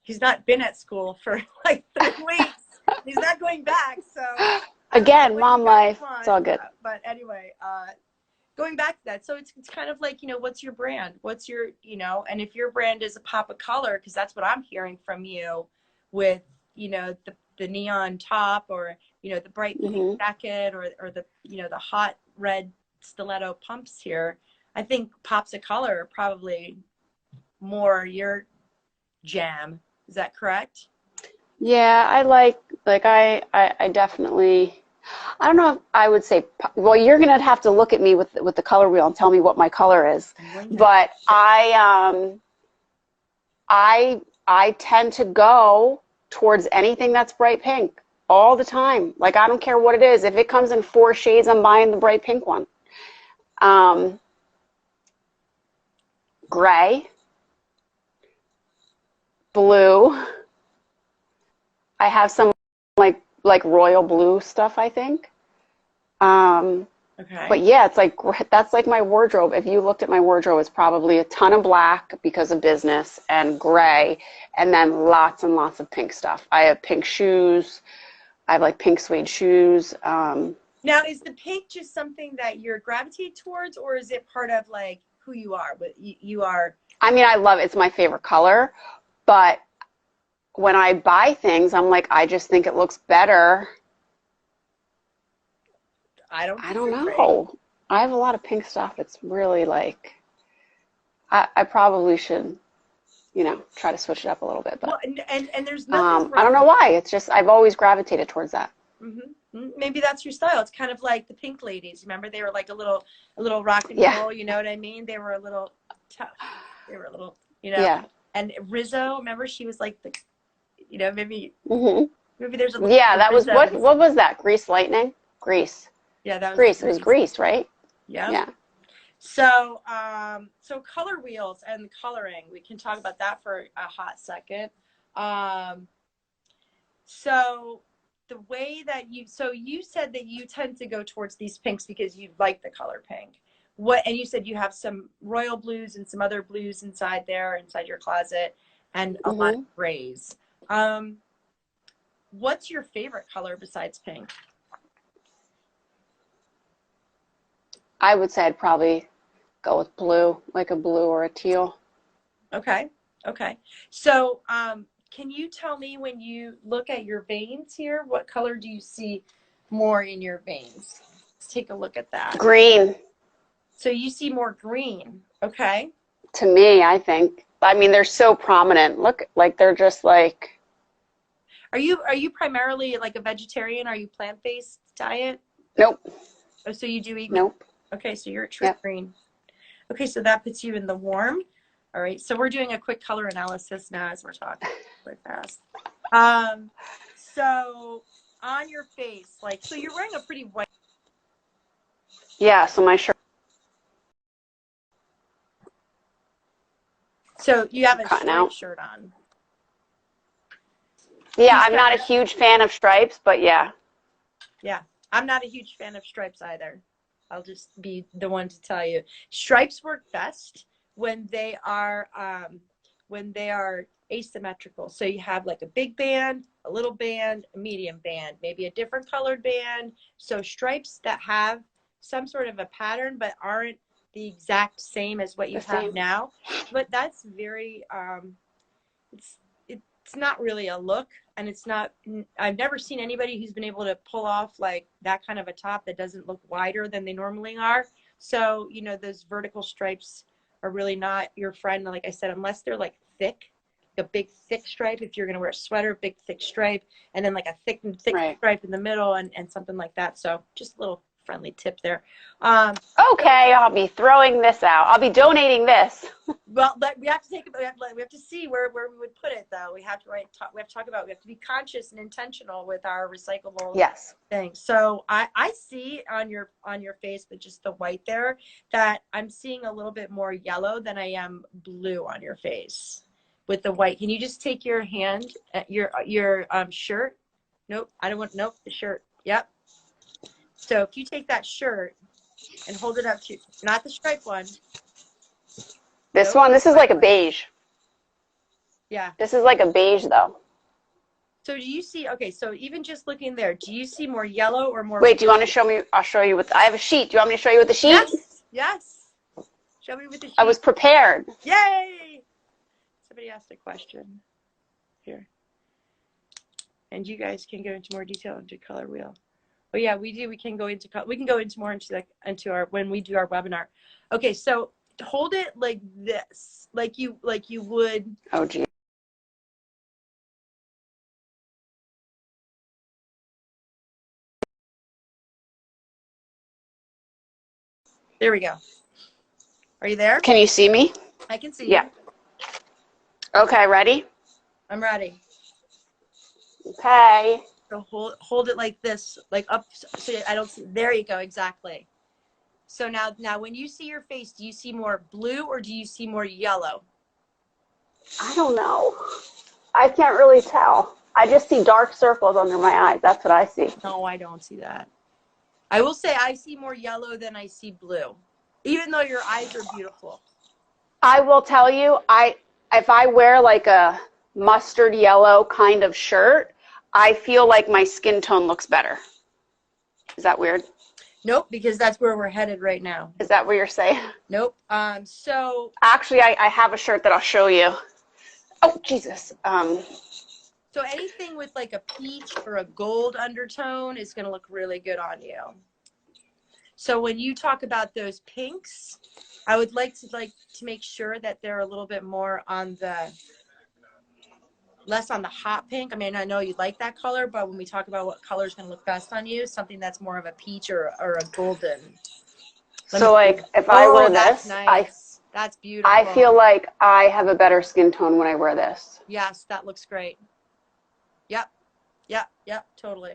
Speaker 1: He's not been at school for like 3 weeks. He's not going back. So
Speaker 2: again, mom life. It's all good.
Speaker 1: But anyway, going back to that, so it's kind of like, you know, what's your brand? What's your, you know, and if your brand is a pop of color, because that's what I'm hearing from you with, you know, the neon top, or, you know, the bright pink jacket, or the, you know, the hot red stiletto pumps here. I think pops of color are probably more your jam. Is that correct?
Speaker 2: Yeah, I definitely, I don't know if I would say, well, you're going to have to look at me with the color wheel and tell me what my color is. But I tend to go towards anything that's bright pink. all the time. Like, I don't care what it is. If it comes in 4 shades, I'm buying the bright pink one. Gray, blue. I have some like royal blue stuff, I think.
Speaker 1: Okay.
Speaker 2: But yeah, it's like that's like my wardrobe. If you looked at my wardrobe, it's probably a ton of black because of business and gray, and then lots and lots of pink stuff. I have pink shoes. I have like pink suede shoes.
Speaker 1: Now, is the pink just something that you're gravitated towards, or is it part of like who you are? But you are.
Speaker 2: I mean, I love it. It's my favorite color, but when I buy things, I'm like, I just think it looks better.
Speaker 1: I don't
Speaker 2: I don't
Speaker 1: disagree.
Speaker 2: know. I have a lot of pink stuff. It's really like, I probably should, try to switch it up a little bit. But
Speaker 1: Well, and there's nothing
Speaker 2: I don't know
Speaker 1: wrong.
Speaker 2: why. It's just I've always gravitated towards that.
Speaker 1: Maybe that's your style. It's kind of like the Pink Ladies. Remember, they were like a little rock and
Speaker 2: Yeah.
Speaker 1: roll. You know what I mean? They were a little tough. They were a little,
Speaker 2: Yeah.
Speaker 1: And Rizzo, remember, she was like the, maybe
Speaker 2: hmm
Speaker 1: there's a little.
Speaker 2: Yeah, that was
Speaker 1: Rizzo.
Speaker 2: what was that? Grease Lightning? Grease.
Speaker 1: Yeah, that was
Speaker 2: Grease. It was Grease, right?
Speaker 1: Yeah.
Speaker 2: Yeah.
Speaker 1: So, so color wheels and coloring, we can talk about that for a hot second. So the way that you said that you tend to go towards these pinks because you like the color pink. And you said you have some royal blues and some other blues inside your closet, and a lot of grays. What's your favorite color besides pink?
Speaker 2: I would say I'd probably go with blue, like a blue or a teal.
Speaker 1: Okay. So, can you tell me, when you look at your veins here, what color do you see more in your veins? Let's take a look at that.
Speaker 2: Green.
Speaker 1: So you see more green. Okay.
Speaker 2: To me, I think. I mean, they're so prominent. Look, like they're just like.
Speaker 1: Are you primarily like a vegetarian? Are you plant-based diet?
Speaker 2: Nope.
Speaker 1: Oh, so you do eat meat?
Speaker 2: Nope.
Speaker 1: Okay, so you're a true green. Okay, so that puts you in the warm. All right, so we're doing a quick color analysis now as we're talking really fast. So on your face, so you're wearing a pretty white.
Speaker 2: Yeah, so my shirt.
Speaker 1: So you have a
Speaker 2: Cutting
Speaker 1: striped
Speaker 2: out.
Speaker 1: shirt on.
Speaker 2: Yeah, I'm not a huge fan of stripes, but yeah.
Speaker 1: Yeah, I'm not a huge fan of stripes either. I'll just be the one to tell you. Stripes work best when they are asymmetrical. So you have like a big band, a little band, a medium band, maybe a different colored band. So stripes that have some sort of a pattern but aren't the exact same as what you have now. But that's very it's not really a look, and I've never seen anybody who's been able to pull off like that kind of a top that doesn't look wider than they normally are. So, those vertical stripes are really not your friend, like I said, unless they're like thick, a big thick stripe. If you're going to wear a sweater, big thick stripe, and then like a thick stripe in the middle, and something like that. So just a little friendly tip there.
Speaker 2: Okay, I'll be throwing this out. I'll be donating this.
Speaker 1: Well, we have to we have to see where we would put it, though. We have to talk about, we have to be conscious and intentional with our recyclable things. So I see on your face, with just the white there, that I'm seeing a little bit more yellow than I am blue on your face with the white. Can you just take your hand, your shirt? Nope, I don't want, nope, the shirt. Yep. So if you take that shirt and hold it up to, not the striped one.
Speaker 2: This one, this is like a beige.
Speaker 1: Yeah.
Speaker 2: This is like a beige, though.
Speaker 1: So do you see, okay, so even just looking there, do you see more yellow or more?
Speaker 2: Wait, do you want to show me? I'll show you I have a sheet. Do you want me to show you with the sheet?
Speaker 1: Yes. Show me with the sheet.
Speaker 2: I was prepared.
Speaker 1: Yay! Somebody asked a question here. And you guys can go into more detail into color wheel. Oh yeah, we do. We can go into more into our, when we do our webinar. Okay, so hold it like this, like you would.
Speaker 2: Oh gee.
Speaker 1: There we go. Are you there?
Speaker 2: Can you see me?
Speaker 1: I can see you.
Speaker 2: Yeah. Okay, ready?
Speaker 1: I'm ready.
Speaker 2: Okay.
Speaker 1: So hold it like this, like up, so I don't see. There you go, exactly. So now when you see your face, do you see more blue or do you see more yellow?
Speaker 2: I don't know. I can't really tell. I just see dark circles under my eyes. That's what I see.
Speaker 1: No, I don't see that. I will say I see more yellow than I see blue, even though your eyes are beautiful.
Speaker 2: I will tell you, if I wear like a mustard yellow kind of shirt, I feel like my skin tone looks better. Is that weird?
Speaker 1: Nope, because that's where we're headed right now.
Speaker 2: Is that what you're saying?
Speaker 1: Nope. So
Speaker 2: actually, I have a shirt that I'll show you. Oh, Jesus.
Speaker 1: So anything with like a peach or a gold undertone is going to look really good on you. So when you talk about those pinks, I would like to make sure that they're a little bit more on the less on the hot pink. I mean, I know you like that color, but when we talk about what color is going to look best on you, something that's more of a peach or a golden.
Speaker 2: So like if I wear this,
Speaker 1: nice. That's beautiful.
Speaker 2: I feel like I have a better skin tone when I wear this.
Speaker 1: Yes, that looks great. Yep, totally.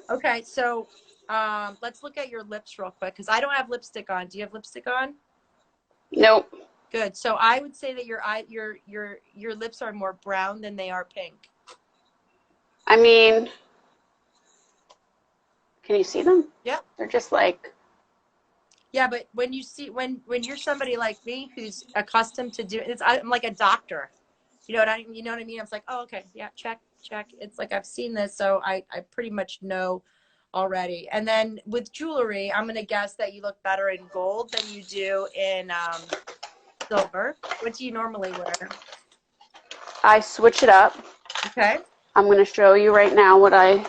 Speaker 1: Okay, so let's look at your lips real quick because I don't have lipstick on. Do you have lipstick on?
Speaker 2: Nope.
Speaker 1: Good. So I would say that your lips are more brown than they are pink.
Speaker 2: I mean, can you see them?
Speaker 1: Yep.
Speaker 2: They're just like.
Speaker 1: Yeah, but when you see when you're somebody like me who's accustomed to doing it, I'm like a doctor. You know what I mean? I was like, oh, okay, yeah, check. It's like I've seen this, so I pretty much know already. And then with jewelry, I'm gonna guess that you look better in gold than you do in silver. What do you normally wear?
Speaker 2: I switch it up.
Speaker 1: Okay.
Speaker 2: I'm gonna show you right now what I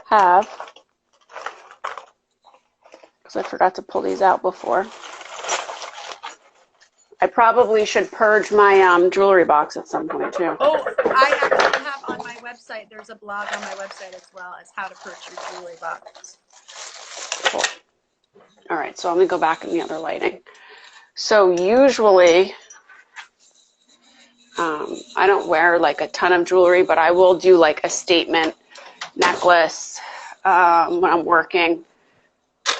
Speaker 2: have because I forgot to pull these out before. I probably should purge my jewelry box at some point too.
Speaker 1: Oh, I actually have on my website, there's a blog on my website as well as how to purge your jewelry box.
Speaker 2: Cool. All right, so let me go back in the other lighting. So usually, I don't wear like a ton of jewelry, but I will do like a statement necklace when I'm working.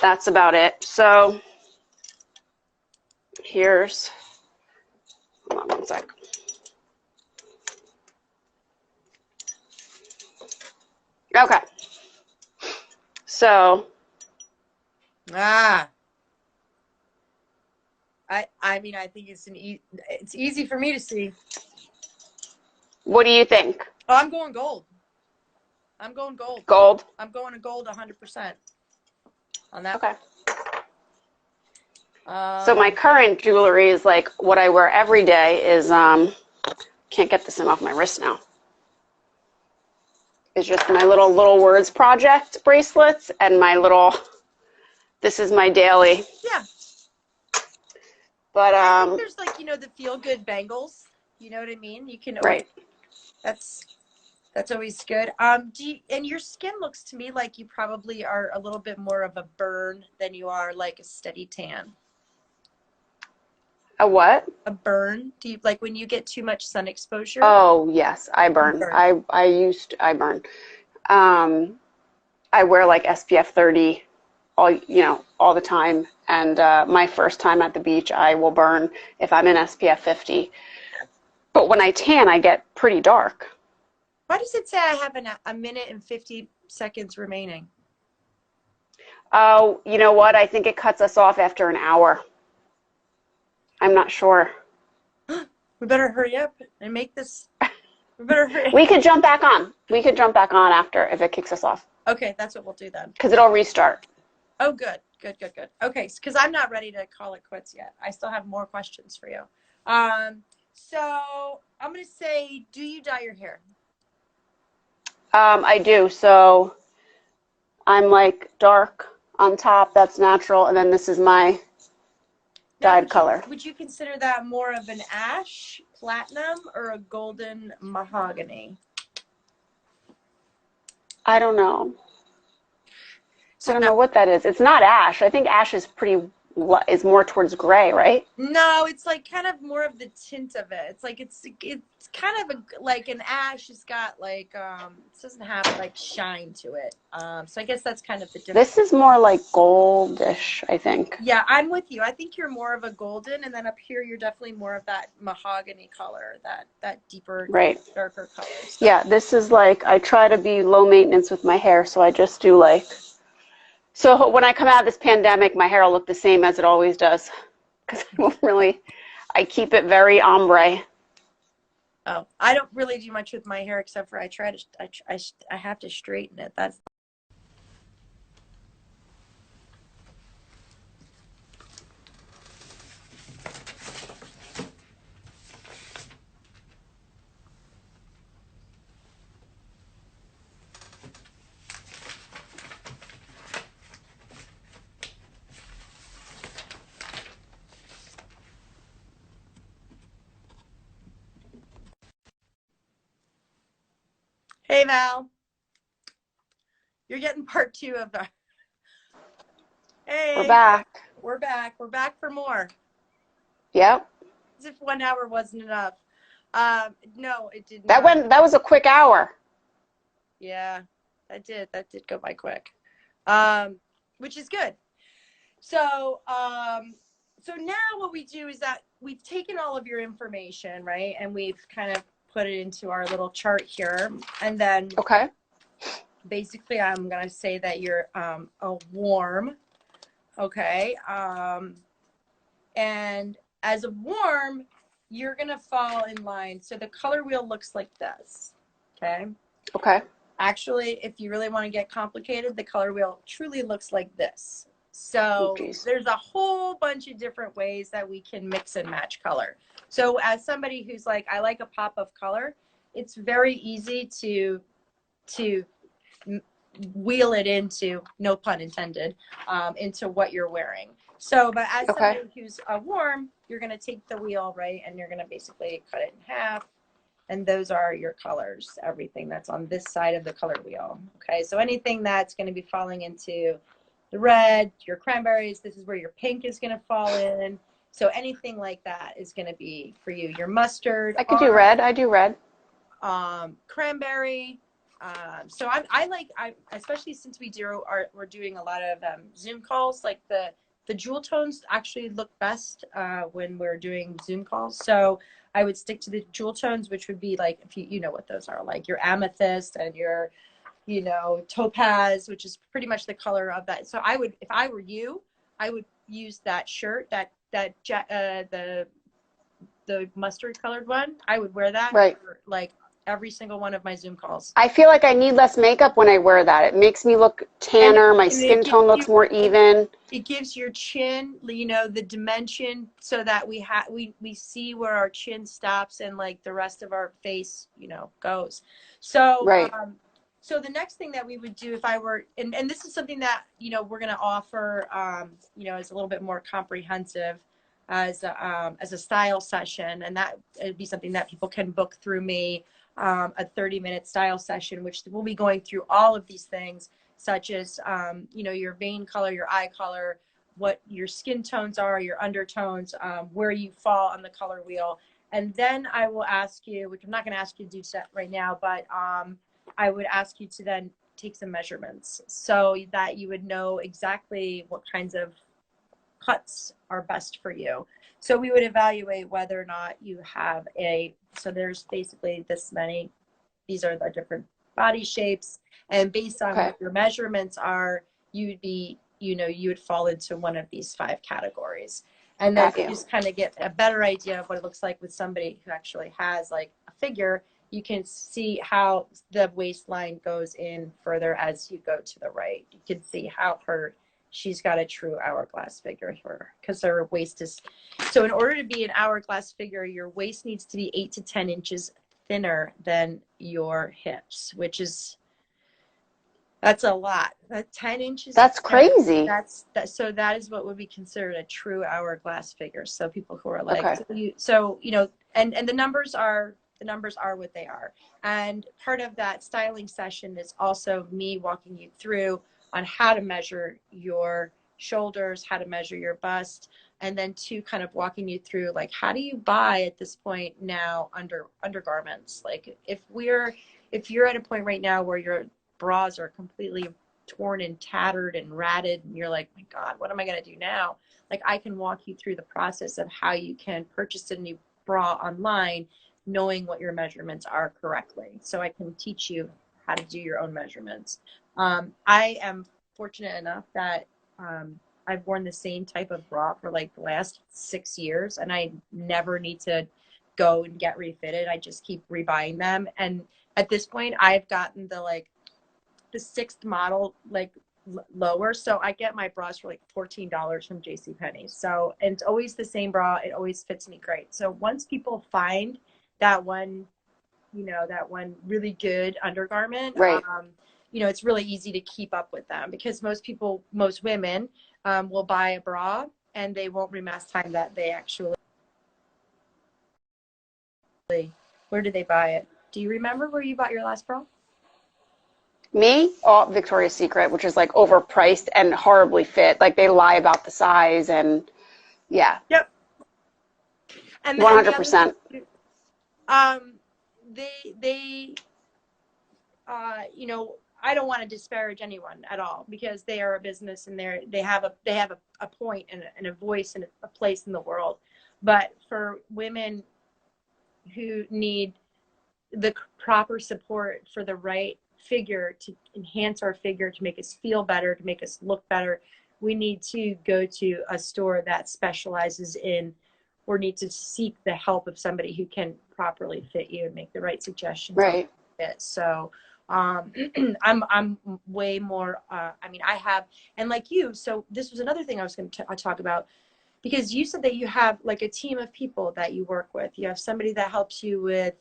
Speaker 2: That's about it. So here's, hold on one sec. Okay. So.
Speaker 1: I mean, I think it's easy for me to see.
Speaker 2: What do you think?
Speaker 1: Oh, I'm going gold. I'm going gold.
Speaker 2: Gold?
Speaker 1: I'm going to gold 100% on that.
Speaker 2: Okay. So my current jewelry is like what I wear every day is, can't get this thing off my wrist now. It's just my little words project bracelets and my little, this is my daily.
Speaker 1: Yeah.
Speaker 2: But
Speaker 1: I think there's like, the feel good bangles. You know what I mean? You can
Speaker 2: right.
Speaker 1: That's always good. And your skin looks to me like you probably are a little bit more of a burn than you are like a steady tan.
Speaker 2: A what?
Speaker 1: A burn? Do you like when you get too much sun exposure?
Speaker 2: Oh yes, I burn. I burn. I wear like SPF 30 all the time. And my first time at the beach, I will burn if I'm in SPF 50. But when I tan, I get pretty dark.
Speaker 1: Why does it say I have a minute and 50 seconds remaining?
Speaker 2: Oh, you know what? I think it cuts us off after an hour. I'm not sure.
Speaker 1: We better hurry up and make this. We better hurry.
Speaker 2: We could jump back on. We could jump back on after if it kicks us off.
Speaker 1: Okay, that's what we'll do then.
Speaker 2: Because it'll restart.
Speaker 1: Oh, good. Okay, because I'm not ready to call it quits yet. I still have more questions for you. So I'm going to say, do you dye your hair?
Speaker 2: I do. So I'm like dark on top. That's natural. And then this is my dyed color.
Speaker 1: Would you consider that more of an ash, platinum, or a golden mahogany?
Speaker 2: I don't know. So I don't know what that is. It's not ash. I think ash is pretty is more towards gray, right?
Speaker 1: No, it's like kind of more of the tint of it. It's like it's kind of like an ash. It's got like it doesn't have like shine to it. So I guess that's kind of the difference.
Speaker 2: This is more like goldish, I think.
Speaker 1: Yeah, I'm with you. I think you're more of a golden, and then up here you're definitely more of that mahogany color, that deeper,
Speaker 2: Right.
Speaker 1: darker color. So.
Speaker 2: Yeah, this is like, I try to be low maintenance with my hair, so I just do like, so when I come out of this pandemic, my hair will look the same as it always does. Because I don't really, I keep it very ombre.
Speaker 1: Oh, I don't really do much with my hair except for I have to straighten it. That's. Hey Val, you're getting part 2 of the. Hey,
Speaker 2: We're back.
Speaker 1: we're back. We're back for more.
Speaker 2: Yep.
Speaker 1: As if 1 hour wasn't enough. No, it did
Speaker 2: That
Speaker 1: not.
Speaker 2: that was a quick hour.
Speaker 1: Yeah, that did go by quick. Which is good. So, so now what we do is that we've taken all of your information, right? And we've kind of put it into our little chart here. And then
Speaker 2: Okay.
Speaker 1: basically I'm going to say that you're a warm, okay? And as a warm, you're going to fall in line. So the color wheel looks like this, okay?
Speaker 2: Okay.
Speaker 1: Actually, if you really want to get complicated, the color wheel truly looks like this. So there's a whole bunch of different ways that we can mix and match color. So as somebody who's like, I like a pop of color, it's very easy to wheel it into, no pun intended, into what you're wearing. So, but as somebody who's warm, you're going to take the wheel, right, and you're going to basically cut it in half. And those are your colors, everything that's on this side of the color wheel. Okay, so anything that's going to be falling into the red, your cranberries, this is where your pink is going to fall in. So anything like that is going to be for you. Your mustard.
Speaker 2: I could do red. I do red.
Speaker 1: Cranberry. So I especially since we're doing a lot of Zoom calls, like the jewel tones actually look best when we're doing Zoom calls. So I would stick to the jewel tones, which would be like, if you know what those are, like your amethyst and your, topaz, which is pretty much the color of that. So I would, if I were you, I would use that shirt, the mustard colored one. I would wear that for like every single one of my Zoom calls.
Speaker 2: I feel like I need less makeup when I wear that. It makes me look tanner. My skin tone looks more even.
Speaker 1: It gives your chin, the dimension, so that we see where our chin stops and like the rest of our face, goes. So, so the next thing that we would do if I were, and this is something that, we're going to offer, is a little bit more comprehensive as a style session. And that would be something that people can book through me, a 30-minute style session, which we'll be going through all of these things, such as, your vein color, your eye color, what your skin tones are, your undertones, where you fall on the color wheel. And then I will ask you, which I'm not going to ask you to do set right now, but I would ask you to then take some measurements so that you would know exactly what kinds of cuts are best for you. So we would evaluate whether or not you have so there's basically this many, these are the different body shapes, and based on what your measurements are, you would fall into one of these 5 categories. And then you just kind of get a better idea of what it looks like with somebody who actually has like a figure. You can see how the waistline goes in further as you go to the right. You can see how she's got a true hourglass figure because her waist is, so in order to be an hourglass figure, your waist needs to be 8 to 10 inches thinner than your hips, that's a lot. That's 10 inches.
Speaker 2: That's crazy.
Speaker 1: So that is what would be considered a true hourglass figure. So people who are like, and the numbers are what they are. And part of that styling session is also me walking you through on how to measure your shoulders, how to measure your bust, and then two, kind of walking you through like how do you buy at this point now undergarments. Like if you're at a point right now where your bras are completely torn and tattered and ratted and you're like, my God, what am I going to do now? Like I can walk you through the process of how you can purchase a new bra online knowing what your measurements are correctly. So I can teach you how to do your own measurements. I am fortunate enough that I've worn the same type of bra for like the last 6 years, and I never need to go and get refitted. I just keep rebuying them. And at this point, I've gotten the sixth model lower, so I get my bras for like $14 from JCPenney. So, and it's always the same bra. It always fits me great. So once people find that one, that one really good undergarment,
Speaker 2: Right.
Speaker 1: it's really easy to keep up with them because most women will buy a bra and they won't remess time that they actually, where did they buy it? Do you remember where you bought your last bra?
Speaker 2: Me, oh, Victoria's Secret, which is like overpriced and horribly fit. Like they lie about the size and yeah,
Speaker 1: Yep. And the other
Speaker 2: 100%.
Speaker 1: thing, um, they I don't want to disparage anyone at all because they are a business and they have a point and a voice and a place in the world. But for women who need the proper support for the right figure to enhance our figure, to make us feel better, to make us look better, we need to go to a store that specializes in or need to seek the help of somebody who can properly fit you and make the right suggestions on
Speaker 2: Right.
Speaker 1: it. So I'm way more I have, and like you, so this was another thing I was going to talk about, because you said that you have like a team of people that you work with. You have somebody that helps you with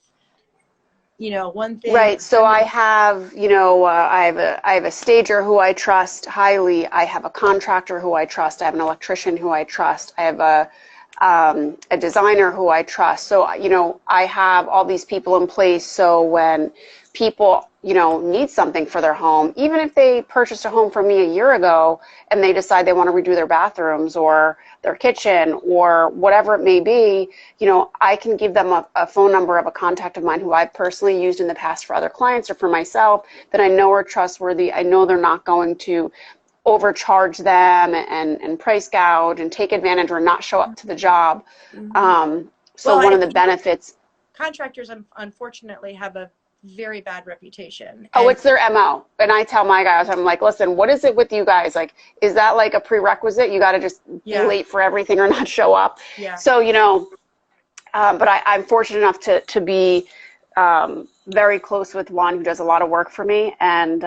Speaker 1: one thing.
Speaker 2: Right. So I have, I have a stager who I trust highly. I have a contractor who I trust. I have an electrician who I trust. I have a designer who I trust. So, I have all these people in place. So when people, need something for their home, even if they purchased a home from me a year ago and they decide they want to redo their bathrooms or their kitchen or whatever it may be, I can give them a phone number of a contact of mine who I've personally used in the past for other clients or for myself that I know are trustworthy. I know they're not going to overcharge them and price gouge and take advantage or not show up to the job.
Speaker 1: Mhm.
Speaker 2: So
Speaker 1: Well,
Speaker 2: one of
Speaker 1: and
Speaker 2: the benefits.
Speaker 1: contractors unfortunately have a very bad reputation.
Speaker 2: Oh,
Speaker 1: And
Speaker 2: it's their MO. And I tell my guys, I'm like, listen, what is it with you guys? Like, is that like a prerequisite? You got to just be
Speaker 1: yeah,
Speaker 2: late for everything or not show up.
Speaker 1: yeah.
Speaker 2: So, but I'm fortunate enough to be very close with one who does a lot of work for me and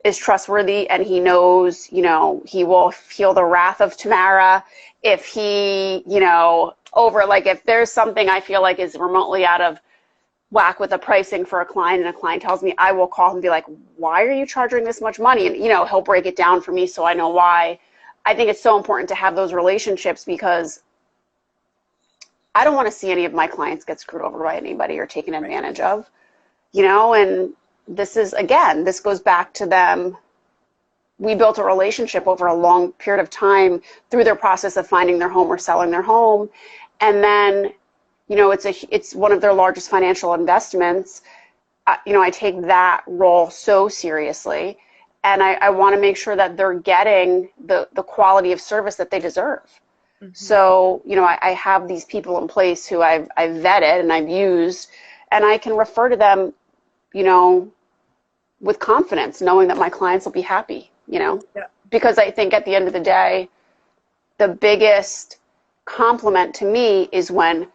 Speaker 2: is trustworthy. And he knows, he will feel the wrath of Tamara if he, if there's something I feel like is remotely out of whack with the pricing for a client and a client tells me, I will call him and be like, why are you charging this much money? And, he'll break it down for me so I know why. I think it's so important to have those relationships because I don't want to see any of my clients get screwed over by anybody or taken
Speaker 1: Right.
Speaker 2: advantage of, and this goes back to them. We built a relationship over a long period of time through their process of finding their home or selling their home. And then it's one of their largest financial investments. I take that role so seriously, and I want to make sure that they're getting the quality of service that they deserve.
Speaker 1: Mm-hmm.
Speaker 2: So, I have these people in place who I've vetted and I've used, and I can refer to them, with confidence, knowing that my clients will be happy,
Speaker 1: Yeah.
Speaker 2: because I think at the end of the day, the biggest compliment to me is when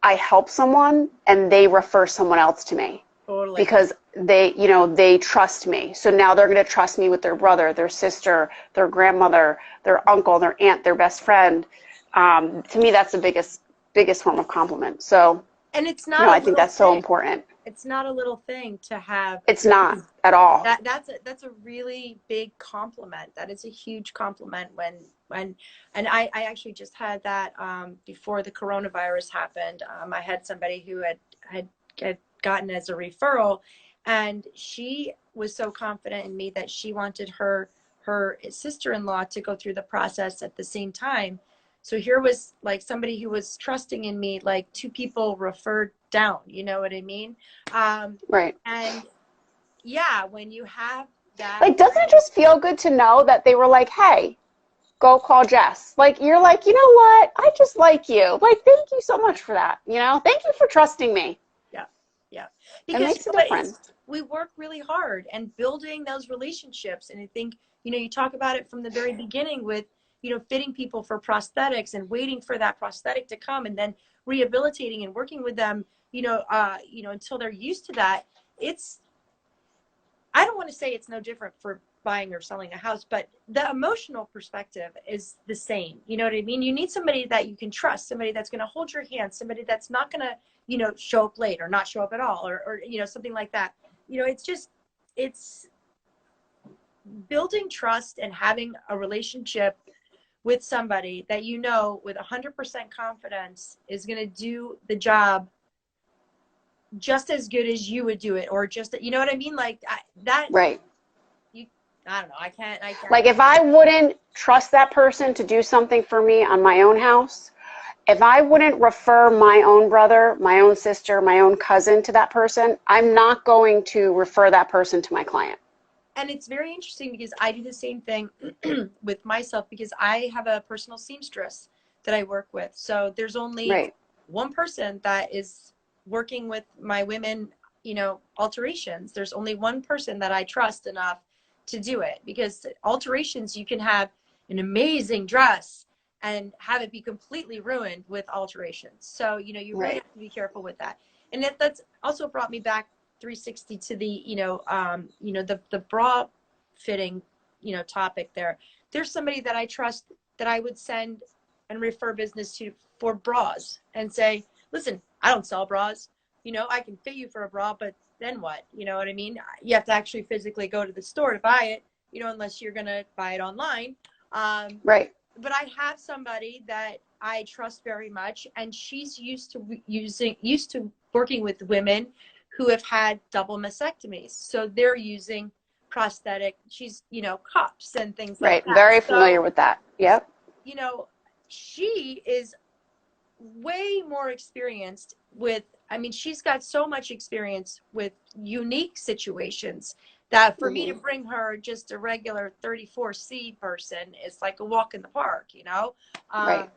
Speaker 2: I help someone and they refer someone else to me.
Speaker 1: Totally.
Speaker 2: Because they trust me. So now they're going to trust me with their brother, their sister, their grandmother, their uncle, their aunt, their best friend. To me, that's the biggest form of compliment. So,
Speaker 1: And it's not
Speaker 2: I
Speaker 1: a
Speaker 2: think
Speaker 1: little
Speaker 2: that's so
Speaker 1: thing.
Speaker 2: important.
Speaker 1: It's not a little thing to have.
Speaker 2: It's not at all.
Speaker 1: That's a really big compliment. That is a huge compliment and I actually just had that before the coronavirus happened. I had somebody who had gotten as a referral, and she was so confident in me that she wanted her sister-in-law to go through the process at the same time. So here was like somebody who was trusting in me, like two people referred down, you know what I mean?
Speaker 2: Right.
Speaker 1: And yeah, when you have that,
Speaker 2: Like, doesn't it just feel good to know that they were like, hey, go call Jess? Like, you're like, you know what? I just like you. Like, thank you so much for that. You know, thank you for trusting me.
Speaker 1: yeah, yeah.
Speaker 2: It
Speaker 1: Because
Speaker 2: makes
Speaker 1: you
Speaker 2: a
Speaker 1: know what,
Speaker 2: difference.
Speaker 1: we work really hard and building those relationships. And I think, you know, you talk about it from the very beginning with, you know, fitting people for prosthetics and waiting for that prosthetic to come and then rehabilitating and working with them, you know, until they're used to that. It's, I don't want to say it's no different for buying or selling a house, but the emotional perspective is the same. You know what I mean? You need somebody that you can trust, somebody that's going to hold your hand, somebody that's not going to, you know, show up late or not show up at all, or, you know, something like that. You know, it's just, it's building trust and having a relationship with somebody that, you know, with 100% confidence is going to do the job just as good as you would do it, or just, you know what I mean? Like that,
Speaker 2: Right.
Speaker 1: you, I don't know. I can't.
Speaker 2: Like, if I wouldn't trust that person to do something for me on my own house, if I wouldn't refer my own brother, my own sister, my own cousin to that person, I'm not going to refer that person to my client.
Speaker 1: And it's very interesting because I do the same thing with myself, because I have a personal seamstress that I work with. So there's only
Speaker 2: Right.
Speaker 1: one person that is working with my women, you know, alterations. There's only one person that I trust enough to do it, because alterations, you can have an amazing dress and have it be completely ruined with alterations. So, you know, you really
Speaker 2: Right.
Speaker 1: have to be careful with that. And that's also brought me back 360 to the, the bra fitting, you know, topic there. There's somebody that I trust that I would send and refer business to for bras and say, listen, I don't sell bras. You know, I can fit you for a bra, but then what? You know what I mean? You have to actually physically go to the store to buy it, you know, unless you're going to buy it online.
Speaker 2: Right.
Speaker 1: But I have somebody that I trust very much, and she's used to working with women who have had double mastectomies. So they're using prosthetic, she's, you know, cups and things like
Speaker 2: Right.
Speaker 1: that.
Speaker 2: Very familiar
Speaker 1: So,
Speaker 2: with that. Yep.
Speaker 1: you know, she is way more experienced with, I mean, she's got so much experience with unique situations that for me to
Speaker 2: Mm-hmm.
Speaker 1: bring her just a regular 34C person is like a walk in the park, you know?
Speaker 2: Right.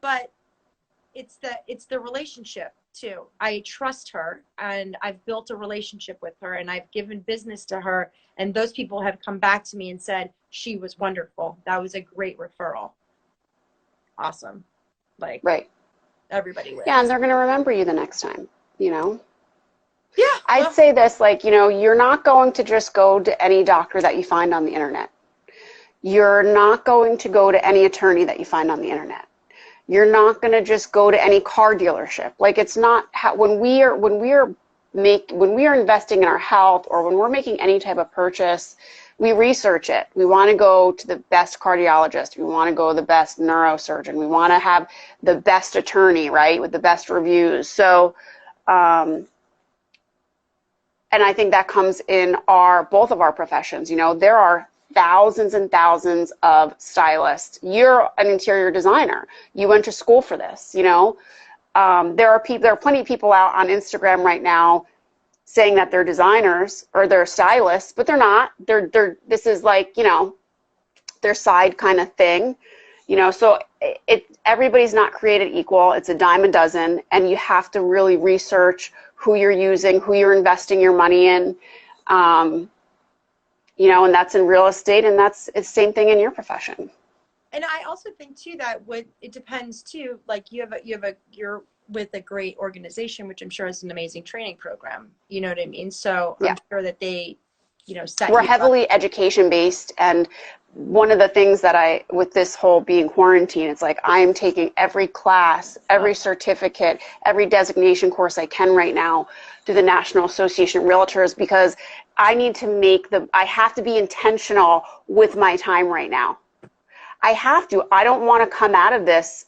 Speaker 1: But it's the relationship too. I trust her, and I've built a relationship with her, and I've given business to her, and those people have come back to me and said she was wonderful. That was a great referral. Awesome. Like,
Speaker 2: Right.
Speaker 1: everybody
Speaker 2: Yeah, and
Speaker 1: wins.
Speaker 2: they're going to remember you the next time, you know?
Speaker 1: Yeah.
Speaker 2: I'd
Speaker 1: Well,
Speaker 2: say this, like, you know, you're not going to just go to any doctor that you find on the internet. You're not going to go to any attorney that you find on the internet. You're not going to just go to any car dealership. Like, it's not how, when we are investing in our health, or when we're making any type of purchase, we research it. We want to go to the best cardiologist. We want to go to the best neurosurgeon. We want to have the best attorney, right, with the best reviews. So, and I think that comes in both of our professions. You know, there are thousands and thousands of stylists. You're an interior designer. You went to school for this, you know. There are plenty of people out on Instagram right now saying that they're designers or they're stylists, but they're not. This is like, you know, their side kind of thing, you know. So everybody's not created equal. It's a dime a dozen, and you have to really research who you're using, who you're investing your money in, you know, and that's in real estate, and it's the same thing in your profession.
Speaker 1: and I also think too that it depends too. Like you're with a great organization, which I'm sure is an amazing training program. You know what I mean? So
Speaker 2: Yeah.
Speaker 1: I'm sure that they, you know, set
Speaker 2: We're
Speaker 1: you up.
Speaker 2: heavily education based, and one of the things that with this whole being quarantine, it's like I am taking every class, every certificate, every designation course I can right now through the National Association of Realtors, because I need to I have to be intentional with my time right now. I have to. I don't want to come out of this,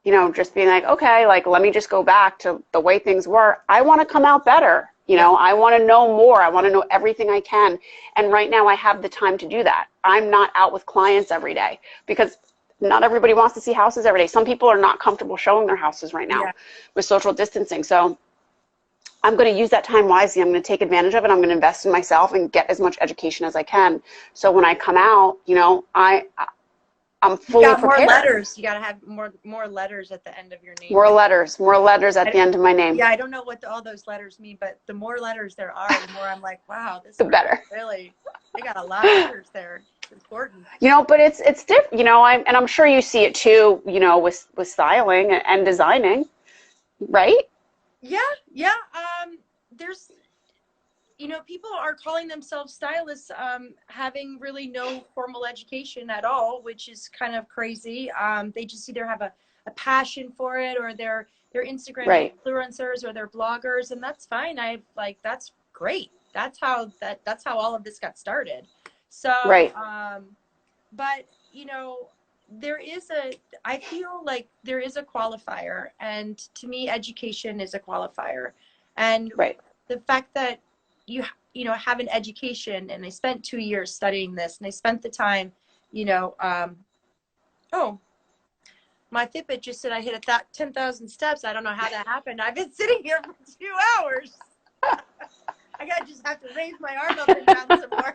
Speaker 2: you know, just being like, okay, like, let me just go back to the way things were. I want to come out better. You know, I want to know more. I want to know everything I can. And right now I have the time to do that. I'm not out with clients every day because not everybody wants to see houses every day. Some people are not comfortable showing their houses right now with social distancing. So I'm going to use that time wisely. I'm going to take advantage of it. I'm going to invest in myself and get as much education as I can. So when I come out, you know, I'm fully prepared.
Speaker 1: More letters. You got to have more letters at the end of your name.
Speaker 2: More letters at the end of my name.
Speaker 1: Yeah, I don't know what all those letters mean, but the more letters there are, the more I'm like, wow, this
Speaker 2: the better.
Speaker 1: Really, they got a lot of letters there. It's important.
Speaker 2: You know, but it's different. You know, I'm sure you see it too. You know, with styling and designing, right?
Speaker 1: Yeah. There's, you know, people are calling themselves stylists, having really no formal education at all, which is kind of crazy. They just either have a passion for it, or they're Instagram influencers, or they're bloggers, and that's fine. That's great. That's how all of this got started. So, but you know, I feel like there is a qualifier, and to me, education is a qualifier, and the fact that you know, have an education, and I spent 2 years studying this, and I spent the time, you know, oh, my Fitbit just said I hit 10,000 steps. I don't know how that happened. I've been sitting here for 2 hours. I just have to raise my arm up and down some more.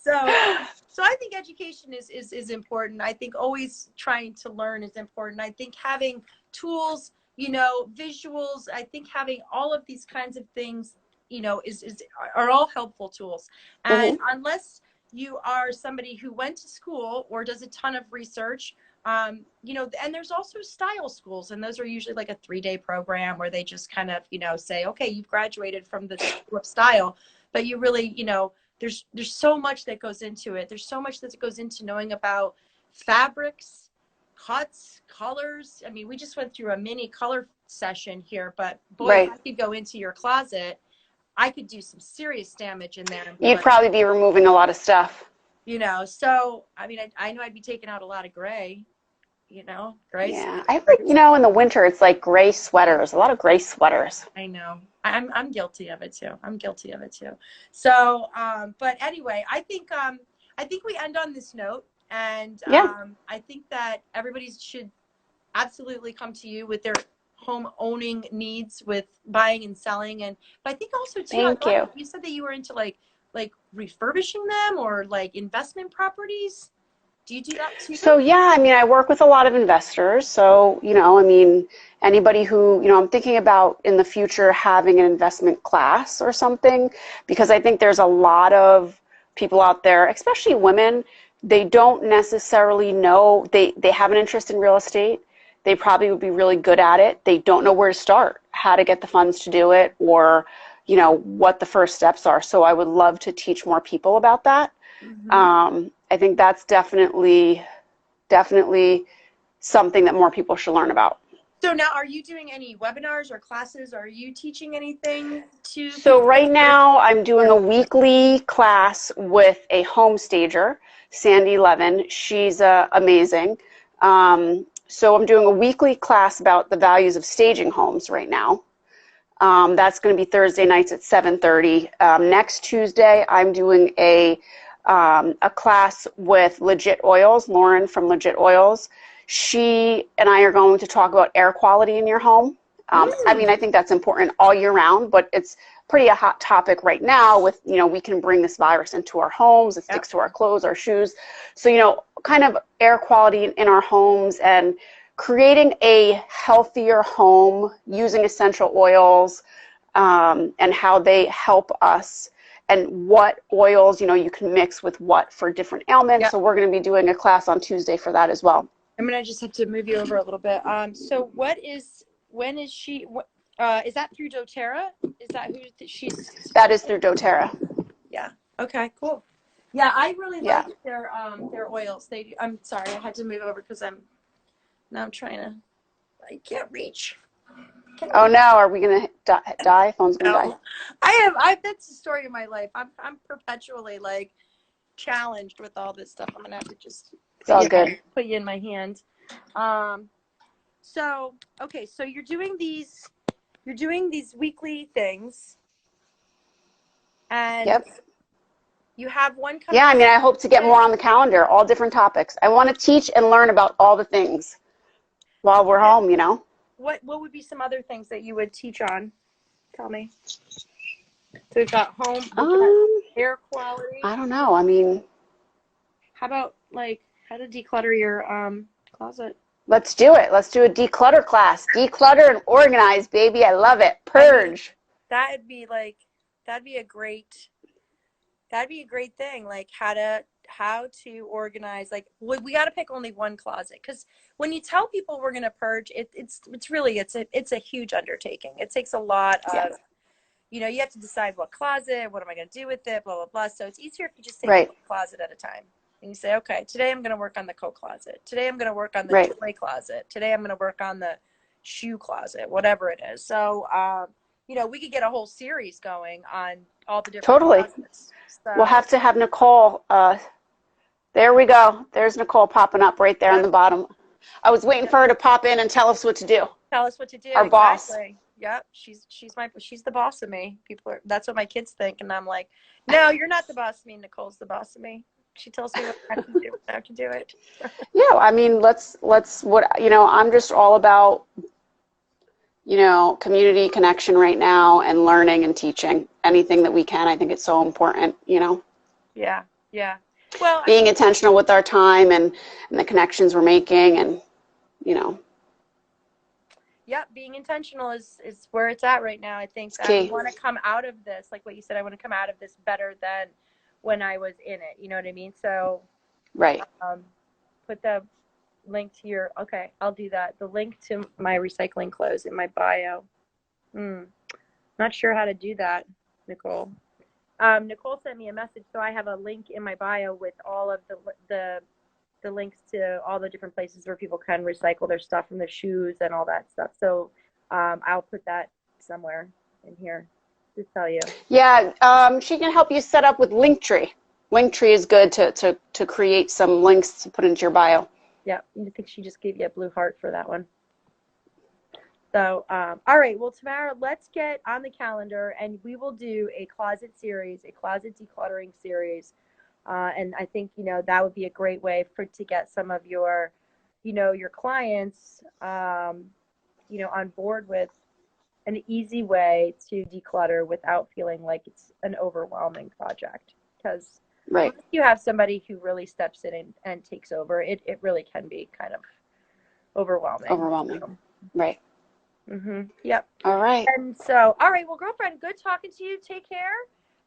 Speaker 1: So I think education is important. I think always trying to learn is important. I think having tools, you know, visuals, I think having all of these kinds of things, you know, are all helpful tools. And unless you are somebody who went to school or does a ton of research, you know, and there's also style schools, and those are usually like a 3-day program where they just kind of, you know, say, okay, you've graduated from the school of style, but you really, you know, there's so much that goes into it. There's so much that goes into knowing about fabrics, cuts, colors. I mean, we just went through a mini color session here, but boy, if I could go into your closet, I could do some serious damage in there.
Speaker 2: You'd probably be removing a lot of stuff.
Speaker 1: You know, so, I mean, I know I'd be taking out a lot of gray, you know, gray.
Speaker 2: Yeah, I think, you know, in the winter, it's like gray sweaters, a lot of gray sweaters.
Speaker 1: I know. I'm guilty of it too. So, but anyway, I think we end on this note, and I think that everybody should absolutely come to you with their home owning needs, with buying and selling. But I think also too, you said that you were into like refurbishing them, or like investment properties. Do you do that too?
Speaker 2: So yeah, I mean, I work with a lot of investors. So, you know, I mean, anybody who, you know, I'm thinking about in the future having an investment class or something, because I think there's a lot of people out there, especially women, they don't necessarily know, they have an interest in real estate. They probably would be really good at it. They don't know where to start, how to get the funds to do it, or, you know, what the first steps are. So I would love to teach more people about that. I think that's definitely something that more people should learn about.
Speaker 1: So now, are you doing any webinars or classes? Are you teaching anything to?
Speaker 2: So right now I'm doing a weekly class with a home stager, Sandy Levin. She's amazing. So I'm doing a weekly class about the values of staging homes right now. That's going to be Thursday nights at 7:30. Next Tuesday, I'm doing a class with Legit Oils, Lauren from Legit Oils. She and I are going to talk about air quality in your home. I mean, I think that's important all year round, but it's pretty a hot topic right now with, you know, we can bring this virus into our homes. It sticks to our clothes, our shoes. So, you know, kind of air quality in our homes and creating a healthier home using essential oils, and how they help us, and what oils, you know, you can mix with what for different ailments. So we're going to be doing a class on Tuesday for that as well.
Speaker 1: I'm going to just have to move you over a little bit. So when is she, is that through doTERRA? Is that who she's?
Speaker 2: That is through doTERRA.
Speaker 1: Yeah. Okay, cool. Yeah, I really like their oils. I'm sorry, I had to move over because I can't reach.
Speaker 2: Oh no, are we gonna die? Phone's gonna die.
Speaker 1: That's the story of my life. I'm perpetually like challenged with all this stuff. I'm gonna have to just put you in my hand. So okay, so you're doing these you're doing these weekly things, and
Speaker 2: Yep.
Speaker 1: you have one coming.
Speaker 2: Yeah, I mean, I hope to get more on the calendar, all different topics. I want to teach and learn about all the things while we're home, you know?
Speaker 1: What would be some other things that you would teach on? Tell me. So we've got home, we've got air quality.
Speaker 2: I don't know. I mean,
Speaker 1: how about like how to declutter your closet?
Speaker 2: Let's do it. Let's do a declutter class. Declutter and organize, baby. I love it. Purge.
Speaker 1: I mean, that'd be a great thing. Like how to organize. Like we got to pick only one closet, because when you tell people we're gonna purge, it's really it's a huge undertaking. It takes a lot of, you know, you have to decide what closet, what am I gonna do with it, blah blah blah. So it's easier if you just take one closet at a time. And you say, okay, today I'm going to work on the coat closet. Today I'm going to work on the toy closet. Today I'm going to work on the shoe closet, whatever it is. So, you know, we could get a whole series going on all the different closets. So,
Speaker 2: we'll have to have Nicole. There we go. There's Nicole popping up right there on the bottom. I was waiting for her to pop in and tell us what to do.
Speaker 1: Tell us what to do.
Speaker 2: Our boss.
Speaker 1: Yep, she's the boss of me. That's what my kids think, and I'm like, no, you're not the boss of me. Nicole's the boss of me. She tells me how to do it.
Speaker 2: Yeah, I mean, let's you know, I'm just all about, you know, community connection right now and learning and teaching anything that we can. I think it's so important, you know.
Speaker 1: Yeah, yeah. Well,
Speaker 2: being intentional with our time and the connections we're making, and, you know.
Speaker 1: Yeah, being intentional is where it's at right now. I think I want to come out of this, like what you said, I want to come out of this better than when I was in it. You know what I mean? So, put the link to your, okay, I'll do that. The link to my recycling clothes in my bio. Not sure how to do that, Nicole. Nicole sent me a message, so I have a link in my bio with all of the links to all the different places where people can recycle their stuff from their shoes and all that stuff. So I'll put that somewhere in here to tell you.
Speaker 2: Yeah, she can help you set up with Linktree. Linktree is good to create some links to put into your bio.
Speaker 1: Yeah, I think she just gave you a blue heart for that one. So, all right, well, Tamara, let's get on the calendar, and we will do a closet series, a closet decluttering series. And I think, you know, that would be a great way to get some of your, you know, your clients, you know, on board with an easy way to declutter without feeling like it's an overwhelming project. Because if you have somebody who really steps in and takes over, it really can be kind of overwhelming.
Speaker 2: So. Right.
Speaker 1: Yep.
Speaker 2: All right.
Speaker 1: And so, all right, well, girlfriend, good talking to you. Take care.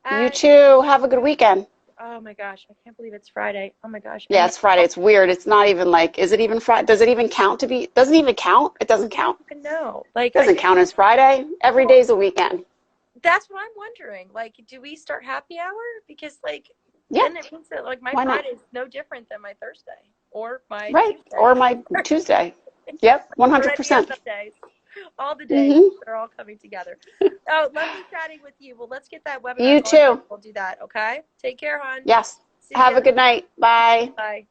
Speaker 1: And
Speaker 2: you too. Have a good weekend.
Speaker 1: Oh my gosh, I can't believe it's Friday. Oh my gosh.
Speaker 2: Yeah, it's Friday. It's weird. It's not even like, is it even Friday? Does it even count to be? Doesn't even count? It doesn't count.
Speaker 1: No. Like,
Speaker 2: it doesn't count as Friday. Every day's a weekend.
Speaker 1: That's what I'm wondering. Like, do we start happy hour? Because, like,
Speaker 2: then
Speaker 1: it means that, like, my Friday is no different than my Thursday or my Tuesday.
Speaker 2: Or my Tuesday. Yep, 100%.
Speaker 1: All the days, they're all coming together. Oh, lovely chatting with you. Well, let's get that webinar.
Speaker 2: You too.
Speaker 1: We'll do that, okay? Take care, hon.
Speaker 2: Yes. Have a good night. Bye.
Speaker 1: Bye.